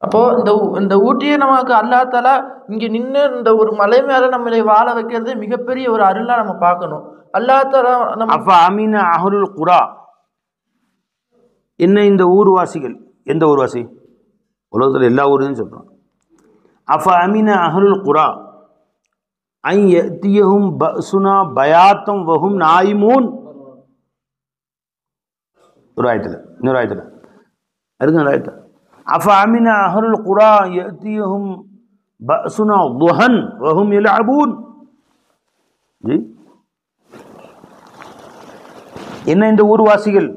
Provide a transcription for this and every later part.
அப்போ இந்த ஊட்டியை நமக்கு அல்லாஹ் தஆலா இங்க நின்னு இந்த ஒரு மலை மேல நம்மளை வாழ வைக்கிறது மிகப்பெரிய ஒரு அருளா நம்ம பார்க்கணும். அல்லாஹ் தஆலா அப்ப அமீன அஹ்லுல் குரா, என்ன இந்த ஊர்வாசிகள், எந்த ஊர்வாசி? உலகத்தில் எல்லா ஊரையும் சொல்றான். அப்ப அமீன அஹ்லுல் குரா ஐ யத்தியஹும் பஸ்ஸுனா பயாத்தம் வஹும் நாயிமூன். ஒரு ஆயத்தில், இன்னொரு ஆயத்தில் இருங்க ஆயத்தில். அப்ப அமீன அஹ்லுல் குரா யத்தியஹும் பஸ்ஸுனா துஹன் வஹும் யல்அபூன். ஜி, என்ன இந்த ஊர்வாசிகள்?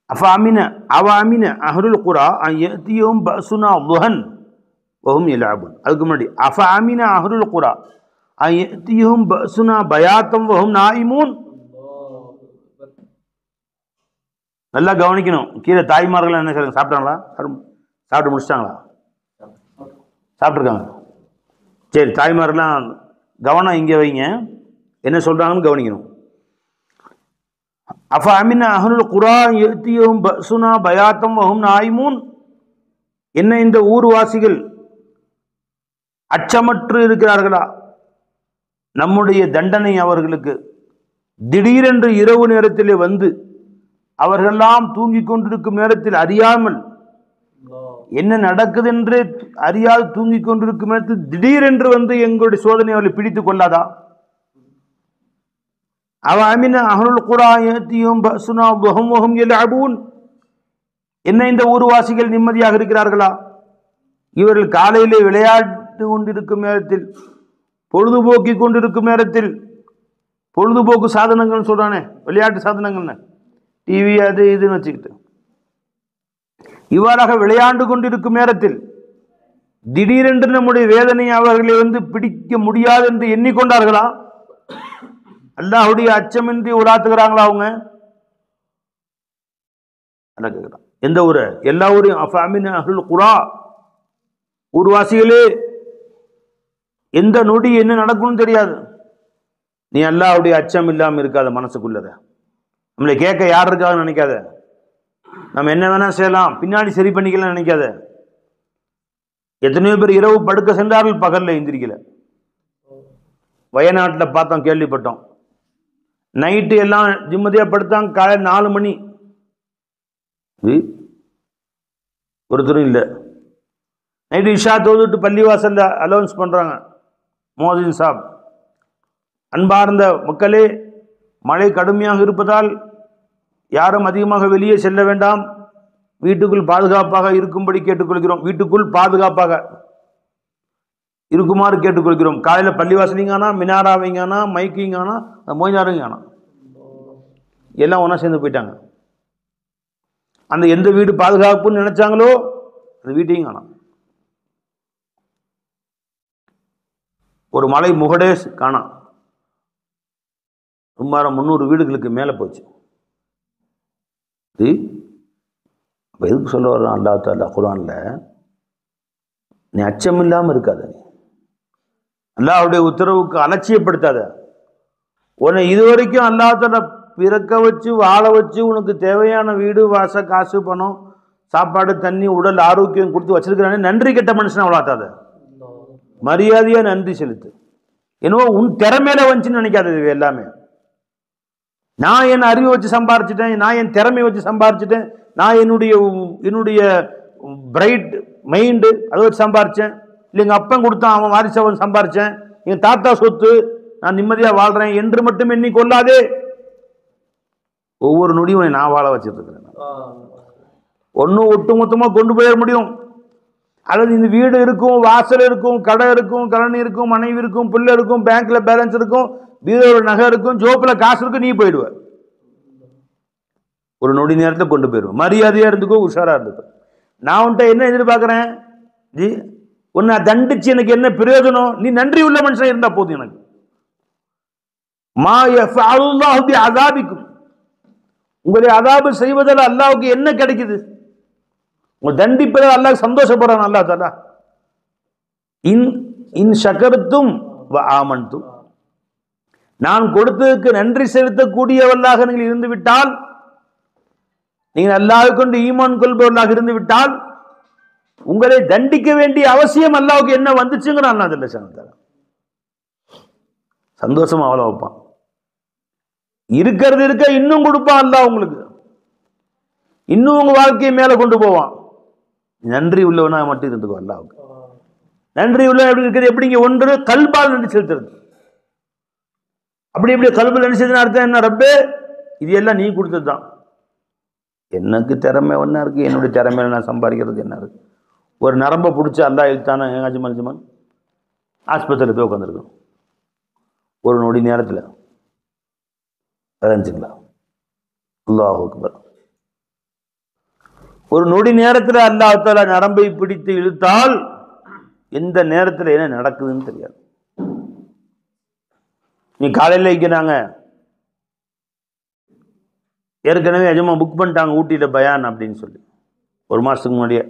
அஃபாமின அவாமின அஹ்லுல் குரா அன் யத்தியஹும் பஸ்ஸுனா துஹன் வஹும் யல்அபூன். அதுக்கு முன்னாடி அஃபாமின அஹ்லுல் குரா அன் யத்தியஹும் பஸ்ஸுனா பயாத்தம் வஹும் நாயிமூன். நல்லா கவனிக்கணும். கீழே தாய்மார்கள் என்ன செய்றாங்க? சாப்பிட்டாங்களா? சாப்பிட்டு முடிச்சிட்டாங்களா? சாப்பிட்ருக்காங்க. சரி, தாய்மார்கள்லாம் கவனம் இங்கே வைங்க, என்ன சொல்றாங்கன்னு கவனிக்கணும். அஃப அமின அஹ்லுல் குரா யத்தியஹும் பஸ்ஸுனா பயாத்தம் வஹும் நாயிமூன். என்ன இந்த ஊர்வாசிகள் அச்சமற்று இருக்கிறார்களா? நம்முடைய தண்டனை அவர்களுக்கு திடீரென்று இரவு நேரத்திலே வந்து அவர்களெல்லாம் தூங்கிக் கொண்டிருக்கும் நேரத்தில் அறியாமல் என்ன நடக்குது என்று அறியாது தூங்கிக் கொண்டிருக்கும் நேரத்தில் திடீரென்று வந்து எங்களுடைய சோதனை அவர்களை பிடித்துக் கொள்ளாதா? அவ அமின அஹ்லுல் குரா யத்தியஹும் பஸ்ஸுனா வஹும் யல்அபூன். என்ன இந்த ஊர்வாசிகள் நிம்மதியாக இருக்கிறார்களா? இவர்கள் காலையிலே விளையாட்டு கொண்டிருக்கும் நேரத்தில், பொழுதுபோக்கி கொண்டிருக்கும் நேரத்தில், பொழுதுபோக்கு சாதனங்கள் சொல்றானே, விளையாட்டு சாதனங்கள்னு டிவி அது இதுன்னு வச்சுக்கிட்டு இவ்வாறாக விளையாண்டு கொண்டிருக்கும் நேரத்தில் திடீரென்று நம்முடைய வேதனை அவர்களை வந்து பிடிக்க முடியாது என்று எண்ணிக்கொண்டார்களா? அல்லாஹ்வுடைய அச்சமின்றி உலாத்துகிறாங்களா அவங்க? கேட்கிறான். எந்த ஊரு? எல்லா ஊரையும். அஃபஅமின அஹ்லுல் குரா, ஊர்வாசிகளே, எந்த நொடி என்ன நடக்கும்னு தெரியாது. நீ அல்லாஹ்வுடைய அச்சம் இல்லாமல் இருக்காத மனசுக்குள்ளத. நம்மளை கேட்க யார் இருக்காதுன்னு நினைக்காத. நம்ம என்ன வேணா செய்யலாம், பின்னாடி சரி பண்ணிக்கலாம் நினைக்காத. எத்தனையோ பேர் இரவு படுக்க சென்றார்கள், பகல்ல எந்திரிக்கல. வயநாட்டில் பார்த்தோம், கேள்விப்பட்டோம். நைட்டு எல்லாம் நிம்மதியா படுத்தாங்க, காலையில் 4 மணி ஒருத்தரும் இல்லை. நைட்டு இஷா தொழுதுட்டு பள்ளிவாசல்ல அலௌன்ஸ் பண்றாங்க, மோதின் சாப், அன்பார்ந்த மக்களே, மழை கடுமையாக இருப்பதால் யாரும் அதிகமாக வெளியே செல்ல வேண்டாம், வீட்டுக்குள் பாதுகாப்பாக இருக்கும்படி கேட்டுக்கொள்கிறோம், வீட்டுக்குள் பாதுகாப்பாக இருக்குமாறு கேட்டுக்கொள்கிறோம். காலையில் பள்ளிவாசலிங்கானா, மினாராவிங்கானா, மைக்கிங்கானா, மோய்னாருங்கானா, எல்லாம் ஒன்றா சேர்ந்து போயிட்டாங்க. அந்த எந்த வீடு பாதுகாப்புன்னு நினைச்சாங்களோ அந்த வீட்டையும் காணோம். ஒரு மலை முகடே காணோம். சுமார் 300 வீடுகளுக்கு மேலே போச்சு. அப்போ எதுக்கு சொல்ல வர்றான் அல்லாஹ் தஆலா குர்ஆன்ல? நீ அச்சம் இல்லாமல் இருக்காத, நீ அல்லாஹ்வுடைய உத்தரவுக்கு அலட்சியப்படுத்தாத. உன்னை இதுவரைக்கும் அல்லாஹ் தஆலா பிறக்க வச்சு வாழ வச்சு உனக்கு தேவையான வீடு வாச காசு பணம் சாப்பாடு தண்ணி உடல் ஆரோக்கியம் கொடுத்து வச்சிருக்கிறானே, நன்றி கெட்ட மனுஷனை வளர்த்தாத, மரியாதையா நன்றி செலுத்து. என்னவோ உன் திறமையில வந்துச்சுன்னு நினைக்காத. இது எல்லாமே நான் என் அறிவை வச்சு சம்பாரிச்சிட்டேன், நான் என் திறமையை வச்சு சம்பாரிச்சிட்டேன், நான் என்னுடைய பிரைட் மைண்டு அதை வச்சு சம்பாரிச்சேன், இல்லை எங்கள் அப்பன் கொடுத்தான் அவன் வாரிசவன் சம்பாரிச்சேன், என் தாத்தா சொத்து நான் நிம்மதியாக வாழ்றேன் என்று மட்டும் எண்ணி கொள்ளாதே. ஒவ்வொரு நொடியும் நான் வாழ வச்சுட்டு இருக்கிறேன். ஒன்றும் ஒட்டுமொத்தமாக கொண்டு போயிட முடியும். அல்லது இந்த வீடு இருக்கும், வாசல் இருக்கும், கடை இருக்கும், கலனி இருக்கும், மனைவி இருக்கும், பிள்ளை இருக்கும், பேங்க்ல பேலன்ஸ் இருக்கும், பீரோட நகை இருக்கும், ஜோப்பில் காசு இருக்கும், நீ போயிடுவ. ஒரு நொடி நேரத்தில் கொண்டு போயிடுவேன். மரியாதையா இருந்துக்கோ, உஷாரா இருந்துக்கோ. நான் உன்ட்ட என்ன எதிர்பார்க்கிறேன்? ஜி, உன்னை தண்டிச்சு எனக்கு என்ன பிரயோஜனம்? நீ நன்றி உள்ள மனுஷன் இருந்தா போதும் எனக்கு. மா யஃஅலுல்லாஹு பி அஸாபிக்கும், உங்களை அதாபு செய்வதால் அல்லாஹ்வுக்கு என்ன கிடைக்குது? உங்களை தண்டிப்பதால் அல்லாஹ் சந்தோஷப்படுறான். அல்லாஹ் தஆலா இன் ஷகர்தும் வ ஆமன்தும், நான் கொடுத்ததுக்கு நன்றி செலுத்தக்கூடியவர்களாக நீங்கள் இருந்து விட்டால், நீங்கள் அல்லாஹ்வை கொண்டு ஈமான் கொள்பவர்களாக இருந்து விட்டால், உங்களை தண்டிக்க வேண்டிய அவசியம் அல்லாவுக்கு என்ன வந்துச்சுங்கிறான். அதில் சந்தோஷமா அவ்வளோ வைப்பான். இருக்கிறது இருக்க இன்னும் கொடுப்பான் அல்லாஹ் உங்களுக்கு. இன்னும் உங்க வாழ்க்கையை மேல கொண்டு போவான். நன்றி உள்ளவனா மட்டும் இருந்துக்கோ அல்லாவுக்கு. நன்றி உள்ள எப்படி இருக்கிறது? எப்படிங்க? ஒன்று கல்பால் நன்றி செலுத்துறது. அப்படி கல்பால் நன்றி செலுத்தின அர்த்தம் என்ன? ரப்பே, இது எல்லாம் நீ கொடுத்தது தான். எனக்கு திறமை ஒன்றா இருக்கு, என்னுடைய திறமையில நான் சம்பாதிக்கிறதுக்கு என்ன இருக்கு? ஒரு நரம்பை பிடிச்சி அல்லாஹ் இழுத்தான அஜ்மல் ஆஸ்பத்திரியில் போய் உட்காந்துருக்கணும் ஒரு நொடி நேரத்தில். அரைஞ்சுங்களா? அல்லாஹ் அக்பர். ஒரு நொடி நேரத்தில் அல்லாஹ் தஆலா நரம்பை பிடித்து இழுத்தால் எந்த நேரத்தில் என்ன நடக்குதுன்னு தெரியாது. நீ காலையில் வைக்கிறாங்க, ஏற்கனவே எஜமா புக் பண்ணிட்டாங்க ஊட்டியில் பயான் அப்படின்னு சொல்லி ஒரு மாதத்துக்கு முன்னாடியே.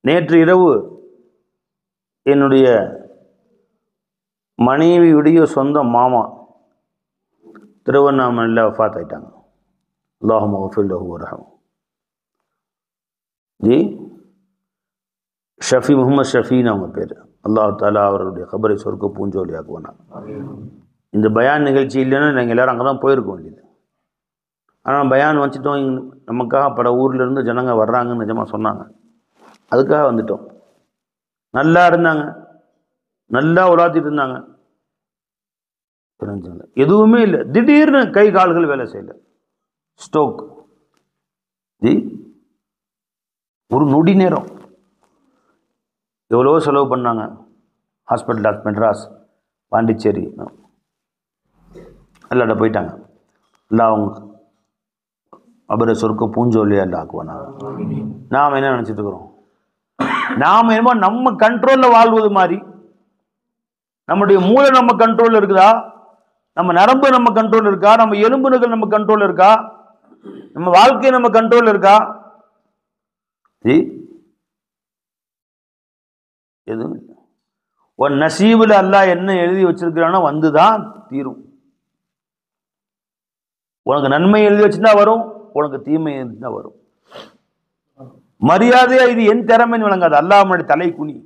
நேற்று இரவு என்னுடைய மனைவியுடைய சொந்த மாமா திருவண்ணாமலையில் வஃபாத் ஆயிட்டாங்க. அல்லாஹும்ம கஃபிர் லஹு வர்ஹம். ஜி ஷஃபி, முகமது ஷஃபின்னு அவங்க பேர். அல்லாஹ் தஆலா அவருடைய கபரை சொர்க்க பூஞ்சோலி ஆக்குவானா. இந்த பயான் நிகழ்ச்சி இல்லைன்னா நாங்கள் எல்லோரும் அங்கே தான் போயிருக்க வேண்டியது. ஆனால் பயான் வச்சுட்டோம், நமக்காக பல ஊர்லேருந்து ஜனங்க வர்றாங்கன்னு நிஜமாக சொன்னாங்க. அதுக்காக வந்துட்டோம். நல்லா இருந்தாங்க, நல்லா உலாத்திட்டு இருந்தாங்க. எதுவுமே இல்லை, திடீர்னு கை கால்கள் வேலை செய்யல, ஸ்ட்ரோக். ஜி ஒரு நொடி நேரம். எவ்வளோ செலவு பண்ணாங்க. ஹாஸ்பிட்டல், மெட்ராஸ், பாண்டிச்சேரி, எல்லாட்ட போயிட்டாங்க. எல்லாம் அவங்க அபர சொர்க்க பூஞ்சோலியா இல்லை ஆக்குவானா. நாம் என்ன நினச்சிட்டு இருக்கிறோம்? நாம் என்னமோ நம்ம கண்ட்ரோலில் வாழ்வது மாதிரி. நம்முடைய மூளை நம்ம கண்ட்ரோலில் இருக்குதா? நம்ம நரம்பு நம்ம கண்ட்ரோல் இருக்கா? நம்ம எலும்புகள் நம்ம கண்ட்ரோல் இருக்கா? நம்ம வாழ்க்கை நம்ம கண்ட்ரோல் இருக்கா? எதுவும் இல்லை. ஒரு நசீபுல அல்லாஹ் என்ன எழுதி வச்சிருக்கிறானோ வந்துதான் தீரும். உனக்கு நன்மை எழுதி வச்சுதான் வரும், உனக்கு தீமை எழுதினா வரும். மரியாதையா இது என் திறமைன்னு விளங்காது. அல்லாஹ் முன்னாடி தலை குனி,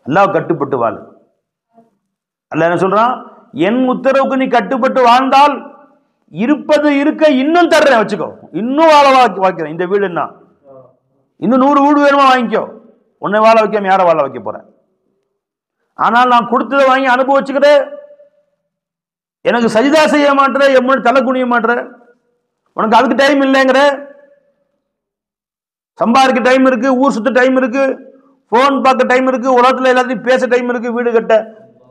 அல்லாஹ் கட்டுப்பட்டு வாழ. அல்லாஹ் என்ன சொல்றான்? என் உத்தரவுக்கு நீ கட்டுப்பட்டு வாழ்ந்தால் இருப்பது இருக்க இன்னும் தர்றேன், வச்சுக்கோ, இன்னும் வாழ வைக்கிறேன். இந்த வீடு என்ன, இன்னும் 100 வீடு வேணுமா வாங்கிக்கோ. உன்னை வாழ வைக்காம யாரை வாழ வைக்க போறேன்? ஆனால் நான் கொடுத்ததை வாங்கி அனுபவிச்சுக்கிறேன். எனக்கு சஜிதா செய்ய மாட்டேற, எம்மோட தலை குனிய மாட்டேற. உனக்கு அதுக்கு டைம் இல்லைங்கிற. சம்பாதிக்க டைம் இருக்கு, ஊர் சுத்த டைம் இருக்கு, போன் பார்க்க டைம் இருக்கு, உலகத்துல எல்லாத்தையும் பேச டைம் இருக்கு, வீடு கட்ட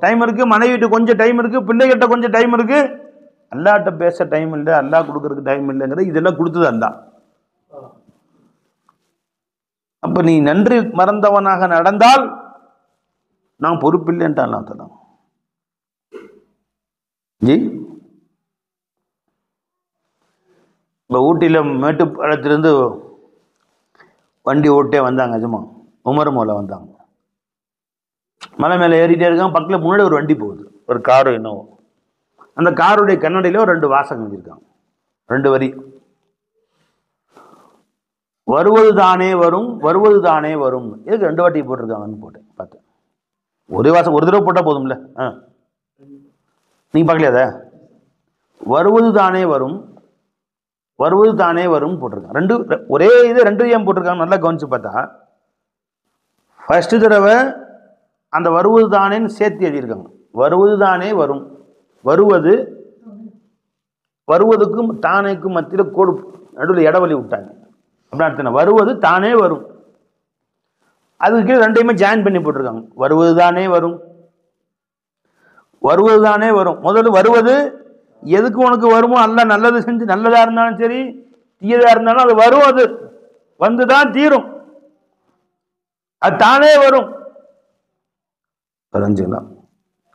டைம் இருக்கு, மனைவிட்டு கொஞ்சம் டைம் இருக்கு, பிள்ளைகிட்ட கொஞ்சம் டைம் இருக்கு. அல்லாட்ட பேச டைம் இல்லை, அல்லாஹ் கொடுக்கறதுக்கு டைம் இல்லைங்கிற. இதெல்லாம் கொடுத்தது அல்லாஹ். அப்ப நீ நன்றி மறந்தவனாக நடந்தால் நான் பொறுப்பில்லைன்ட்டான் அல்லாஹ். ஜி இப்போ ஊட்டியில் மேட்டுப்பாளையத்திலிருந்து வண்டி ஓட்டே வந்தாங்க. நிஜமா உமர் மோல வந்தாங்க. மலை மேலே ஏறிட்டே இருக்காங்க. பக்கத்தில் முன்னாடி ஒரு வண்டி போகுது, ஒரு காரு என்னவோ. அந்த காருடைய கண்ணாடியில் ஒரு 2 வாசகம் எழுதியிருக்காங்க, 2 வரி. வருவது தானே வரும், வருவது தானே வரும். எதுக்கு 2 வாட்டி போட்டிருக்காங்கன்னு போட்டேன், பார்த்தேன். ஒரே வாசகம் ஒரு தடவை போட்டால் போதும்ல. நீங்க பார்க்கலையா அதை? வருவது தானே வரும், வருவது தானே வரும் போட்டிருக்காங்க. 2 ஒரே இது 2 ஏன் போட்டிருக்காங்க நல்லா கவனிச்சு பார்த்தா, ஃபர்ஸ்ட் தடவை அந்த வருவது தானேன்னு சேர்த்து எழுதியிருக்காங்க. வருவது தானே வரும், வருவது, வருவதுக்கும் தானேக்கும் மத்தியில் கோடு நடுவில் இடவெளி விட்டாங்க. அப்படின்னு அர்த்தம் வருவது தானே வரும். அதுக்கு 2யுமே ஜாயின் பண்ணி போட்டிருக்காங்க. வருவது தானே வரும், வருவது தானே வரும். முதல்ல வருவது எதுக்கு உனக்கு வருமோ, அல்ல நல்லது செஞ்சு, நல்லதா இருந்தாலும் சரி தீயதா இருந்தாலும் அது வரும், அது வந்துதான் தீரும், அது தானே வரும். தெரிஞ்சுக்கலாம்.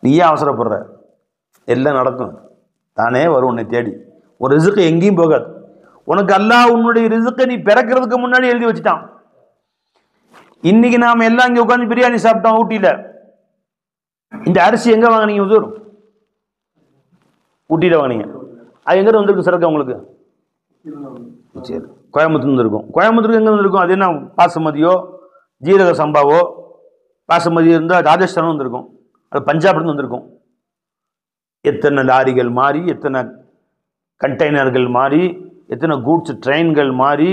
நீயே அவசரப்படுற, எல்லாம் நடக்கும், தானே வரும் உன்னை தேடி. ஒரு ரிஸ்க் எங்கேயும் போகாது. உனக்கு அல்லாஹ் உன்னுடைய ரிஸ்கை நீ பிறக்கிறதுக்கு முன்னாடி எழுதி வச்சுட்டான். இன்னைக்கு நாம எல்லாம் இங்க உட்காந்து பிரியாணி சாப்பிட்டோம் ஊட்டியில. இந்த அரிசி எங்க வாங்கினீங்க? உதூர் ஊட்டியில வாங்கினீங்க. அது எங்க வந்திருக்கு சரக்கு உங்களுக்கு? சரி, கோயம்புத்தூர் இருந்திருக்கும். கோயம்புத்தூருக்கு எங்கே இருந்திருக்கும்? அது என்ன பாசுமதியோ ஜீரக சம்பாவோ, பாசுமதி இருந்தால் ராஜஸ்தானும் வந்திருக்கும், அது பஞ்சாப்லேருந்து வந்திருக்கும். எத்தனை லாரிகள் மாறி, எத்தனை கண்டெய்னர்கள் மாறி, எத்தனை கூட்ஸ் ட்ரெயின்கள் மாறி,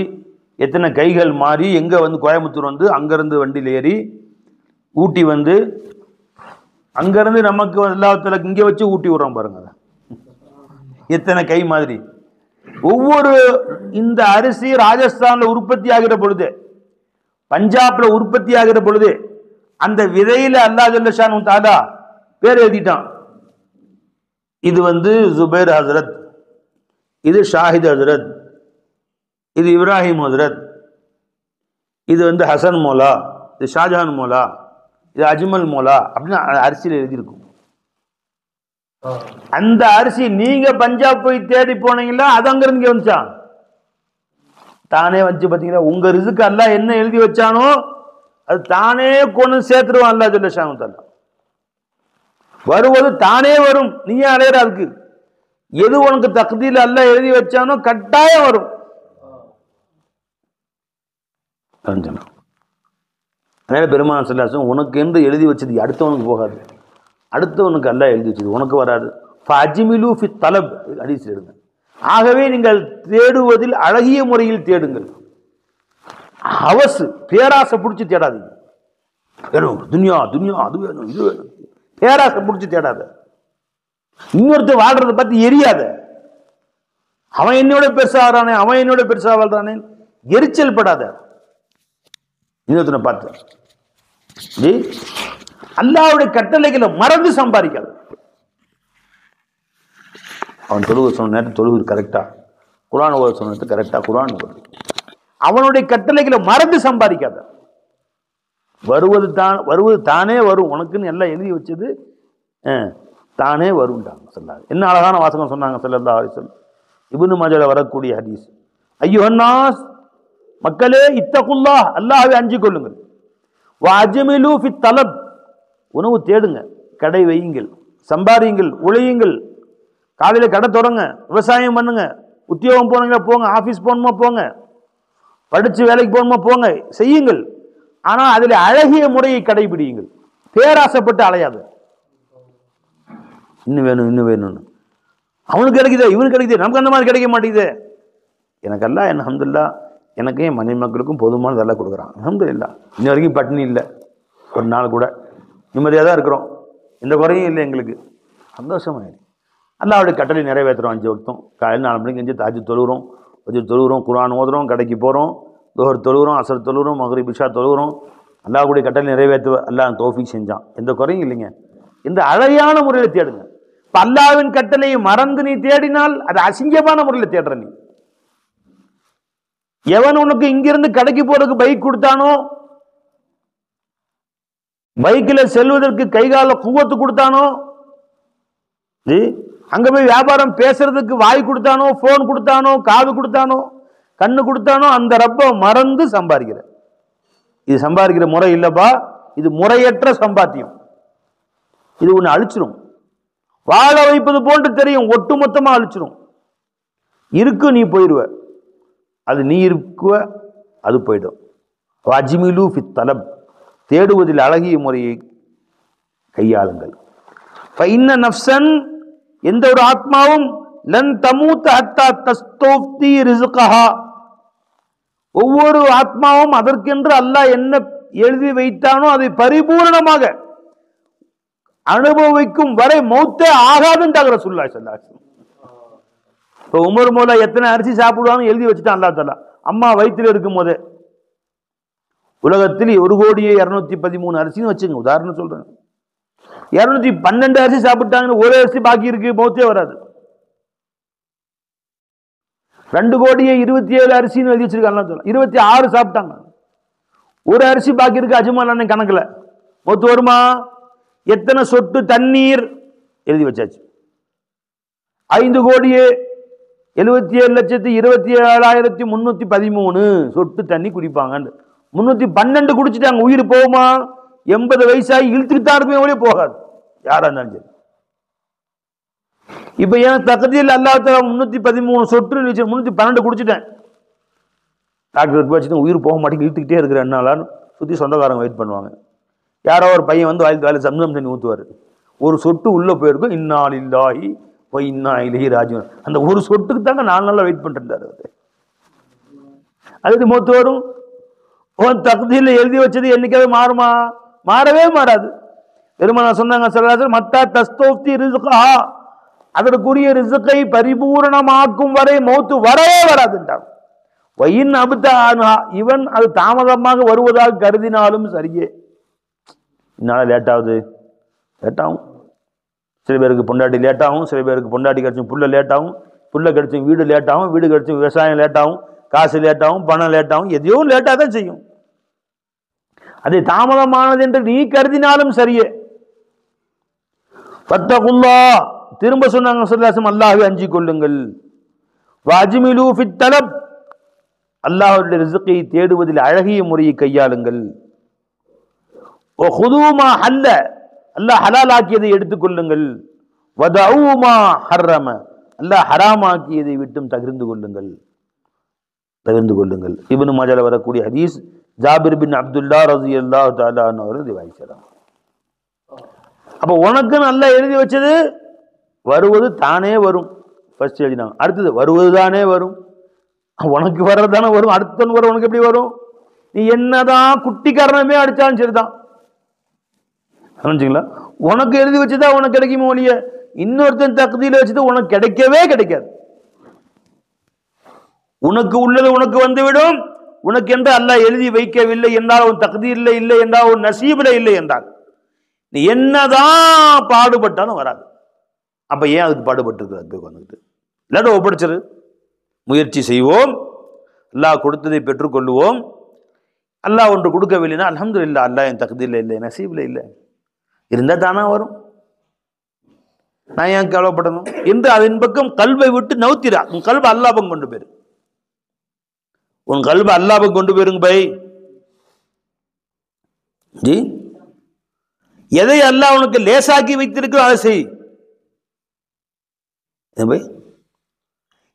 எத்தனை கைகள் மாறி எங்கே வந்து கோயம்புத்தூர் வந்து அங்கேருந்து வண்டியில் ஏறி ஊட்டி வந்து அங்கேருந்து நமக்கு எல்லாத்துல இங்கே வச்சு ஊட்டி விட்றோம் பாருங்க. எத்தனை கை மாதிரி. ஒவ்வொரு இந்த அரிசி ராஜஸ்தானில் உற்பத்தி ஆகிற பொழுது, பஞ்சாப்ல உற்பத்தி ஆகிற பொழுது அந்த விதையில அல்லாஹ் ஜல்ல ஷானு தஆலா பேர் எழுதிட்டான். இது வந்து ஜுபைர் ஹசரத், இது ஷாஹித் ஹசரத், இது இப்ராஹிம் ஹசரத், இது வந்து ஹசன் மோலா, இது ஷாஜஹான் மோலா, இது அஜ்மல் மோலா அப்படின்னு அரிசியில் எழுதியிருக்கும். அந்த அரிசி நீங்க பஞ்சாப் போய் தேடி போனீங்களா, அது அங்கிருந்து வந்துச்சான் தானே வச்சு. பார்த்தீங்களா, உங்க ரிசுக்கு அல்லாஹ் என்ன எழுதி வச்சானோ அது தானே கொண்டு சேர்த்துருவான் அல்லாஹ் ஜல்ல ஷானு தஆலா. வருவது தானே வரும், நீயே அலையிற. அதுக்கு எது உனக்கு தக்தீர்ல அல்லாஹ் எழுதி வச்சானோ கட்டாயம் வரும். அதனால பெருமானார் ஸல்லல்லாஹு அலைஹி வஸல்லம் உனக்கு என்று எழுதி வச்சது அடுத்தவனுக்கு போகாது, அடுத்தவனுக்கு அல்லாஹ் எழுதி வச்சது உனக்கு வராது. ஃபஅஜ்மிலு ஃபி தலப் ஹதீஸ் எழுதுங்க. ஆகவே நீங்கள் தேடுவதில் அழகிய முறையில் தேடுங்கள். ஹவஸ் பேராசை பிடிச்சி தேடாதீங்க. வேணும் துன்யா துன்யா, அது வேணும் இது வேணும், பேராசை பிடிச்சி தேடாத. இன்னொருத்தர் வாழ்றதை பத்தி எரியாத. அவன் என்னோட பெருசா ஆறானே, அவன் என்னோட பெருசா வாழ்றானே எரிச்சல் படாத. இன்னொருத்தனை பார்த்து அல்லாஹ்வுடைய கட்டளைகளை மறந்து சம்பாதிக்காத. அவன் தொழுகை சொன்ன நேரத்தில் தொழுகை கரெக்டா, குர்ஆன் ஓத சொன்ன நேரத்தில் கரெக்டா குர்ஆன் ஓது. அவனுடைய கட்டளைகளை மறந்து சம்பாதிக்காத. வருவது தானே வரும், உனக்குன்னு எல்லாம் எழுதி வச்சது தானே வரும்ட்டாங்க சொன்னாங்க. என்ன அழகான வாசகம் சொன்னாங்க ஸல்லல்லாஹு அலைஹி வஸல்லம். இப்னு மாஜால வரக்கூடிய ஹதீஸ். ஐயுஹன்னாஸ், மக்களே, இத்தகுல்லாஹ், அல்லாஹ்வை அஞ்சிக் கொள்ளுங்கள். வஅஜ்மிலு ஃபி தலப், உணவு தேடுங்க, கடை வையுங்கள், சம்பாதியுங்கள், உழையுங்கள். காலையில் கடை தொடங்க, விவசாயம் பண்ணுங்க, உத்தியோகம் போனீங்களா போங்க, ஆஃபீஸ் போகணுமா போங்க, படித்து வேலைக்கு போகணுமா போங்க, செய்யுங்கள். ஆனால் அதில் அழகிய முறையை கடைபிடியுங்கள். பேராசைப்பட்டு அலையாது. இன்னும் வேணும் இன்னும் வேணும்னு. அவனுக்கு கிடைக்குது, இவனுக்கு கிடைக்குது, நமக்கு அந்த மாதிரி கிடைக்க மாட்டேங்குது. எனக்கெல்லாம் என்ன அல்ஹம்துலில்லாஹ், எனக்கும் என் மனைவி மக்களுக்கும் போதுமானது எல்லாம் கொடுக்குறான் அல்ஹம்துலில்லாஹ். இன்ன வரைக்கும் பட்டினி இல்லை, ஒரு நாள் கூட நிம்மதியாக தான் இருக்கிறோம், எந்த குறையும் இல்லை எங்களுக்கு. சந்தோஷமாயிரு. அல்லாஹ்வுடைய கட்டளை நிறைவேற்றுறோம். 5 வக்தும் காலையில் 4 மணிக்கு எஞ்சி தாஜ்ஜுத் தொழுகிறோம், வஜ்ர் தொழுகிறோம், குர்ஆன் ஓதுறோம், கடைக்கு போகிறோம், துஹர் தொழுகிறோம், அஸ்ர் தொழுகிறோம், மக்ரிப் இஷா தொழுகிறோம். அல்லாஹ்வுடைய கட்டளை நிறைவேற்ற அல்லாஹ் தௌஃபீக் செஞ்சான், எந்த குறையும் இல்லைங்க. இந்த அழகான முறையில் தேடுங்க. இப்போ அல்லாஹ்வின் கட்டளையை மறந்து நீ தேடினால் அது அசிங்கமான முறையில் தேடுற. நீ எவன் உனக்கு இங்கிருந்து கடைக்கு போறதுக்கு பைக் கொடுத்தானோ, பைக்கில் செல்வதற்கு கைகால குவத்து கொடுத்தானோ, அங்க போய் வியாபாரம் பேசுறதுக்கு வாய் கொடுத்தானோ, போன் கொடுத்தானோ, காது கொடுத்தானோ, கண்ணு கொடுத்தானோ, அந்த ரப்ப மறந்து சம்பாதிக்கிற. இது சம்பாதிக்கிற முறை இல்லப்பா, இது முறையற்ற சம்பாத்தியம். இது ஒன்று அழிச்சிரும். வாழ வைப்பது போன்று தெரியும், ஒட்டுமொத்தமா அழிச்சிரும். இருக்கு நீ போயிடுவ, அது நீ இருக்குவ அது போயிடும். அஜ்மிலு ஃபி தலப், தேடுவதில் அழகிய முறையை கையாளுங்கள். ஃபஇன்ன நஃப்ஸன், எந்த ஒரு ஆத்மாவும் லன் தமூத ஹத்தா தஸ்தௌஃப்தி ரிஸ்கஹா, ஒவ்வொரு ஆத்மாவும் அதற்கென்று அல்லாஹ் என்ன எழுதி வைத்தானோ அதை பரிபூரணமாக அனுபவிக்கும் வரை மௌத்தே ஆகாதுன்றாங்க ரசூலுல்லாஹி ஸல்லல்லாஹு அலைஹி வஸல்லம். இப்போ உமர் மௌலா எத்தனை அரிசி சாப்பிடுவாங்க எழுதி வச்சுட்டான் அல்லாஹ் தஆலா. அம்மா வயிற்றில் இருக்கும் போதே உலகத்தில் 1,213,000 அரிசின்னு வச்சுங்க, உதாரணம் சொல்றேன். 212 அரிசி சாப்பிட்டாங்கன்னு ஒரு அரிசி பாக்கி இருக்கு, மௌத்தே வராது. 2,27,00,000 அரிசின்னு எழுதி வச்சிருக்காங்க, 26 சாப்பிட்டாங்க, ஒரு அரிசி பாக்கி இருக்கு அஜ்மல் கணக்குல, மௌத்து வருமா? எத்தனை சொட்டு தண்ணீர் எழுதி வச்சாச்சு. 5,77,27,313 சொட்டு தண்ணி குடிப்பாங்க. 312 குடிச்சிட்டாங்க, உயிர் போகுமா? 80 வயசாகி இழுத்துட்டு தான் இருப்பேன், ஒரே போகாது யாரா இருந்தாலும் சரி. இப்ப ஏன் தக்தீர்ல அல்லாஹ் தஆலா 313 சொட்டு 312 குடிச்சிட்டேன், டாக்டர் வச்சுட்டு உயிர் போக மாட்டேங்க இழுத்துக்கிட்டே இருக்கிற என்னாலான்னு சுற்றி சொந்தக்காரங்க வெயிட் பண்ணுவாங்க. யாரோ ஒரு பையன் வந்து வாயில் சம்சம் தண்ணி ஊற்றுவார். ஒரு சொட்டு உள்ளே போயிருக்கும். இன்னா லில்லாஹி வ இன்னா இலைஹி ராஜிஊன். அந்த ஒரு சொட்டுக்கு தாங்க 4 நாளாக வெயிட் பண்ணிட்டு அது. அதுக்கு மூத்து வரும். உன் தக்தீரில் எழுதி வச்சது என்னைக்காவது மாறுமா? மாறவே மாறாது. பெருமானா சொன்னாங்க ஸல்லல்லாஹு மத்தா தஸ்தோஃப்தி ரிஸ்கா, அதற்குரிய ரிஸ்கை பரிபூரணமாக்கும் வரை மௌத்து வரவே வராதுன்றாங்க. வயின் அபுதா இவன் அது தாமதமாக வருவதாக கருதினாலும் சரியே. இதனால லேட் ஆகுது, லேட் ஆகும். சில பேருக்கு பொண்டாட்டி லேட் ஆகும், சில பேருக்கு பொண்டாட்டி கிடைச்சும் புள்ள லேட் ஆகும், புள்ள கிடைச்சும் வீடு லேட் ஆகும், வீடு கிடைச்சும் விவசாயம் லேட் ஆகும், காசு லேட் ஆகும், பணம் லேட் ஆகும், எதையோ லேட்டாக தான் செய்யும். அது தாமதமானது என்று நீ கருதினாலும் சரியே. ஃபத்தகுல்லா, திரும்ப சொன்னாங்க ஸல்லல்லாஹு அல்லாஹ்வை அஞ்சிக் கொள்ளுங்கள். வஅஜ்மிலு ஃபித் தலப், அல்லாஹ்வுடைய ரிஸ்கை தேடுவதில் அழகிய முறையை கையாளுங்கள். வஹுது மா ஹல்ல, அல்லாஹ் ஹலாலாக்கியதை எடுத்துக்கொள்ளுங்கள். வதஉ மா ஹர்ரம, அல்லாஹ் ஹராமாக்கியதை விட்டும் தவிர்ந்து கொள்ளுங்கள். இப்னு மாஜால வரக்கூடிய ஹதீஸ் ஜாபிர் பின் அப்துல்லா ரலியல்லாஹு தஆலா அன்ஹு அவர்கள் ரிவாயத் செய்றாங்க. அப்ப உனக்கு நல்லா எழுதி வச்சது வருவது தானே வரும். ஃபர்ஸ்ட் எழுதினாங்க. அடுத்தது வருவது தானே வரும். உனக்கு வர்றது தானே வரும். அடுத்தவன் வர உனக்கு எப்படி வரும்? நீ என்னதான் குட்டிக்காரனமே அடிச்சாலும் சரிதான். புரிஞ்சுங்களா? உனக்கு எழுதி வச்சுதா உனக்கு கிடைக்குமோ ஒழிய இன்னொருத்தன் தக்தீல வச்சது உனக்கு கிடைக்கவே கிடைக்காது. உனக்கு உள்ளது உனக்கு வந்துவிடும். உனக்கு என்று அல்லாஹ் எழுதி வைக்கவில்லை என்றால், உன் தக்தீர்ல இல்லை என்றால், உன் நசீபில் இல்லை என்றால், நீ என்னதான் பாடுபட்டாலும் வராது. அப்ப ஏன் அதுக்கு பாடுபட்டு வந்துட்டு இல்லாட்ட ஒப்படைச்சிரு. முயற்சி செய்வோம், அல்லாஹ் கொடுத்ததை பெற்றுக்கொள்ளுவோம். அல்லாஹ் ஒன்று கொடுக்கவில்லைன்னா அல்ஹம்துலில்லாஹ், அல்லாஹ் என் தக்தீர்ல இல்லை, நசீபில் இல்லை, இருந்தா தானா வரும். நான் ஏன் கவலைப்படணும் என்று அதன் பக்கம் கல்வை விட்டு நவுத்திரா. உன் கல்வை அல்லாஹ்பக்கம் கொண்டு போயிரு. உன் கல்வை அல்லாஹ்பக்கம் கொண்டு போயிருங்க பை. ஜி, எதை அல்லாஹ் உனக்கு லேசாக்கி வைத்திருக்கோ அதை செய்.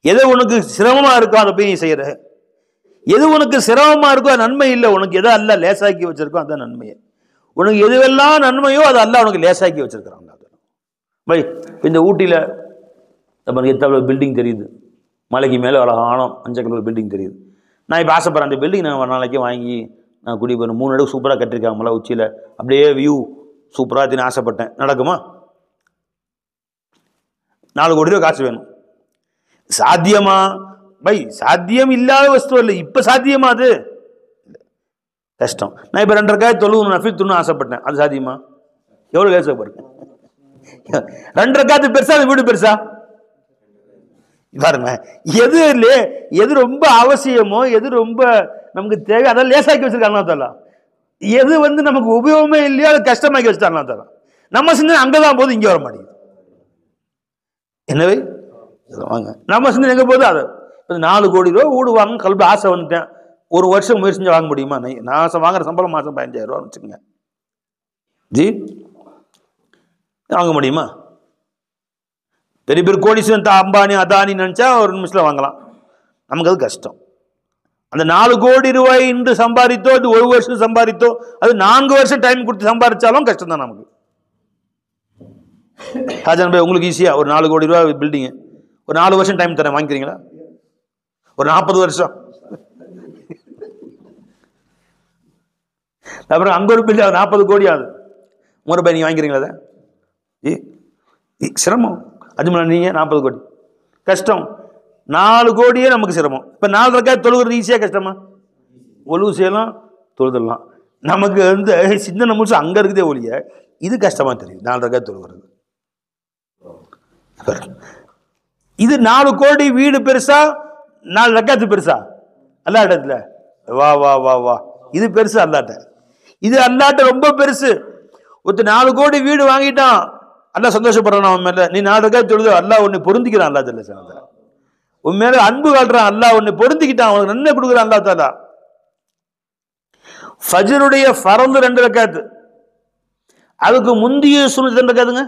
எது உனக்கு சிரமமா இருக்கோ அதை போய் நீ செய்யற. எது உனக்கு சிரமமா இருக்கோ அது நன்மை இல்லை. உனக்கு எதை அல்லாஹ் லேசாக்கி வச்சிருக்கோ அதுதான் நன்மையை. உனக்கு எதுவெல்லாம் நன்மையோ அது அல்லாஹ் உனக்கு லேசாக்கி வச்சிருக்கிறாங்க. பை, இந்த ஊட்டியில் எத்தனை பில்டிங் தெரியுது, மலைக்கு மேலே அழகான மஞ்சள் கலர் பில்டிங் தெரியுது. நான் இப்போ ஆசைப்படுறேன் அந்த பில்டிங் நான் ஒரு நாளைக்கு வாங்கி நான் குடி போயிடும். 3 அடுக்கு சூப்பராக கட்டிருக்காங்க மலை உச்சியில், அப்படியே வியூ சூப்பராக தின்னு ஆசைப்பட்டேன். நடக்குமா? 4 கோடி ரூபா காசு வேணும். சாத்தியமா பை? சாத்தியம் இல்லாத வஸ்து இல்லை. இப்போ சாத்தியமா? அது கஷ்டம். நான் இப்போ 2 ரக்காத் தொழுகணும், நஃபில் தொழணும் ஆசைப்பட்டேன். அது சாத்தியமா? எவ்வளோ லேசாக 2 ரக்காத்து பெருசா, அது வீடு பெருசா? பாருங்க, எது ரொம்ப அவசியமோ, எது ரொம்ப நமக்கு தேவை, அதான் லேசாக்கி வச்சிருக்காங்க. எது நமக்கு உபயோகமே இல்லையோ அது கஷ்டமாக்கி வச்சுட்டாங்க. நம்ம சிந்தனை அங்கதான் போது, இங்க வர மாட்டேங்குது. எனவே வாங்க, நம்ம சிந்தனை எங்க போகுது? அது 4 கோடி ரூபா வீடு வாங்க கல்வி ஆசை வந்துட்டேன். 1 வருஷம் முயற்சி செஞ்சு வாங்க முடியுமா? நான் வாங்குற சம்பளம் மாசம் 15,000 ரூபா வச்சுக்கோங்க ஜி, வாங்க முடியுமா? பெரிய பெரிய கோடீஸ்வரன் அம்பானி அதானி நினைச்சா ஒரு நிமிஷத்துல வாங்கலாம். நமக்கு அது கஷ்டம். அந்த 4 கோடி ரூபாய் இன்று சம்பாதித்தோ, அது 1 வருஷம் சம்பாதித்தோ, அது 4 வருஷம் டைம் கொடுத்து சம்பாதிச்சாலும் கஷ்டம் தான் நமக்கு. ராஜன் பாய், உங்களுக்கு ஈஸியா ஒரு 4 கோடி ரூபாய் பில்டிங் ஒரு 4 வருஷம் டைம் தரேன், வாங்கிக்கிறீங்களா? ஒரு 40 வருஷம் அப்புறம் அங்க ஒரு பில்டிங் 40 கோடி ஆகுது. உங்க பாய், நீங்க வாங்கிக்கிறீங்களா? சிரமம். அதுமாதிரி நீங்க 40 கோடி கஷ்டம். 4 கோடியே நமக்கு சிரமம். இப்ப 4 ரக்காத் தொழுகிறது ஈஸியா கஷ்டமா? ஒழுவு செய்யலாம், தொழுதலாம். நமக்கு சின்ன நிமிஷம் அங்க இருக்குதே ஒழிய இது கஷ்டமா தெரியும். 4 ரக்காத் தொழுகிறது. இது 4 கோடி வீடு பெருசா, 4 ரக்காத்து பெருசா? அல்லா இடத்துல வா வா வா வா, இது பெருசு அல்லாட்ட. இது அல்லாட்ட ரொம்ப பெருசு. 4 கோடி வீடு வாங்கிட்டான், அல்லாஹ் சந்தோஷப்படுறான் அவன் மேல. நீ 4 ரக்காத் தொழுது, அல்லாஹ் உன்னை பொருந்திக்கிறான். அல்லாஹ் ஜல்ல ஷானஹு உன் மேல அன்பு காட்டுறான். அல்லாஹ் உன்னை பொருந்திக்கிட்டான், அவனுக்கு நன்மை கொடுக்குறான் அல்லாஹ் தஆலா. ஃபஜ்ருடைய ஃபர்து 2 ரக்காத், அதுக்கு முந்திய சுன்னத் 2 ரக்காத்துங்க.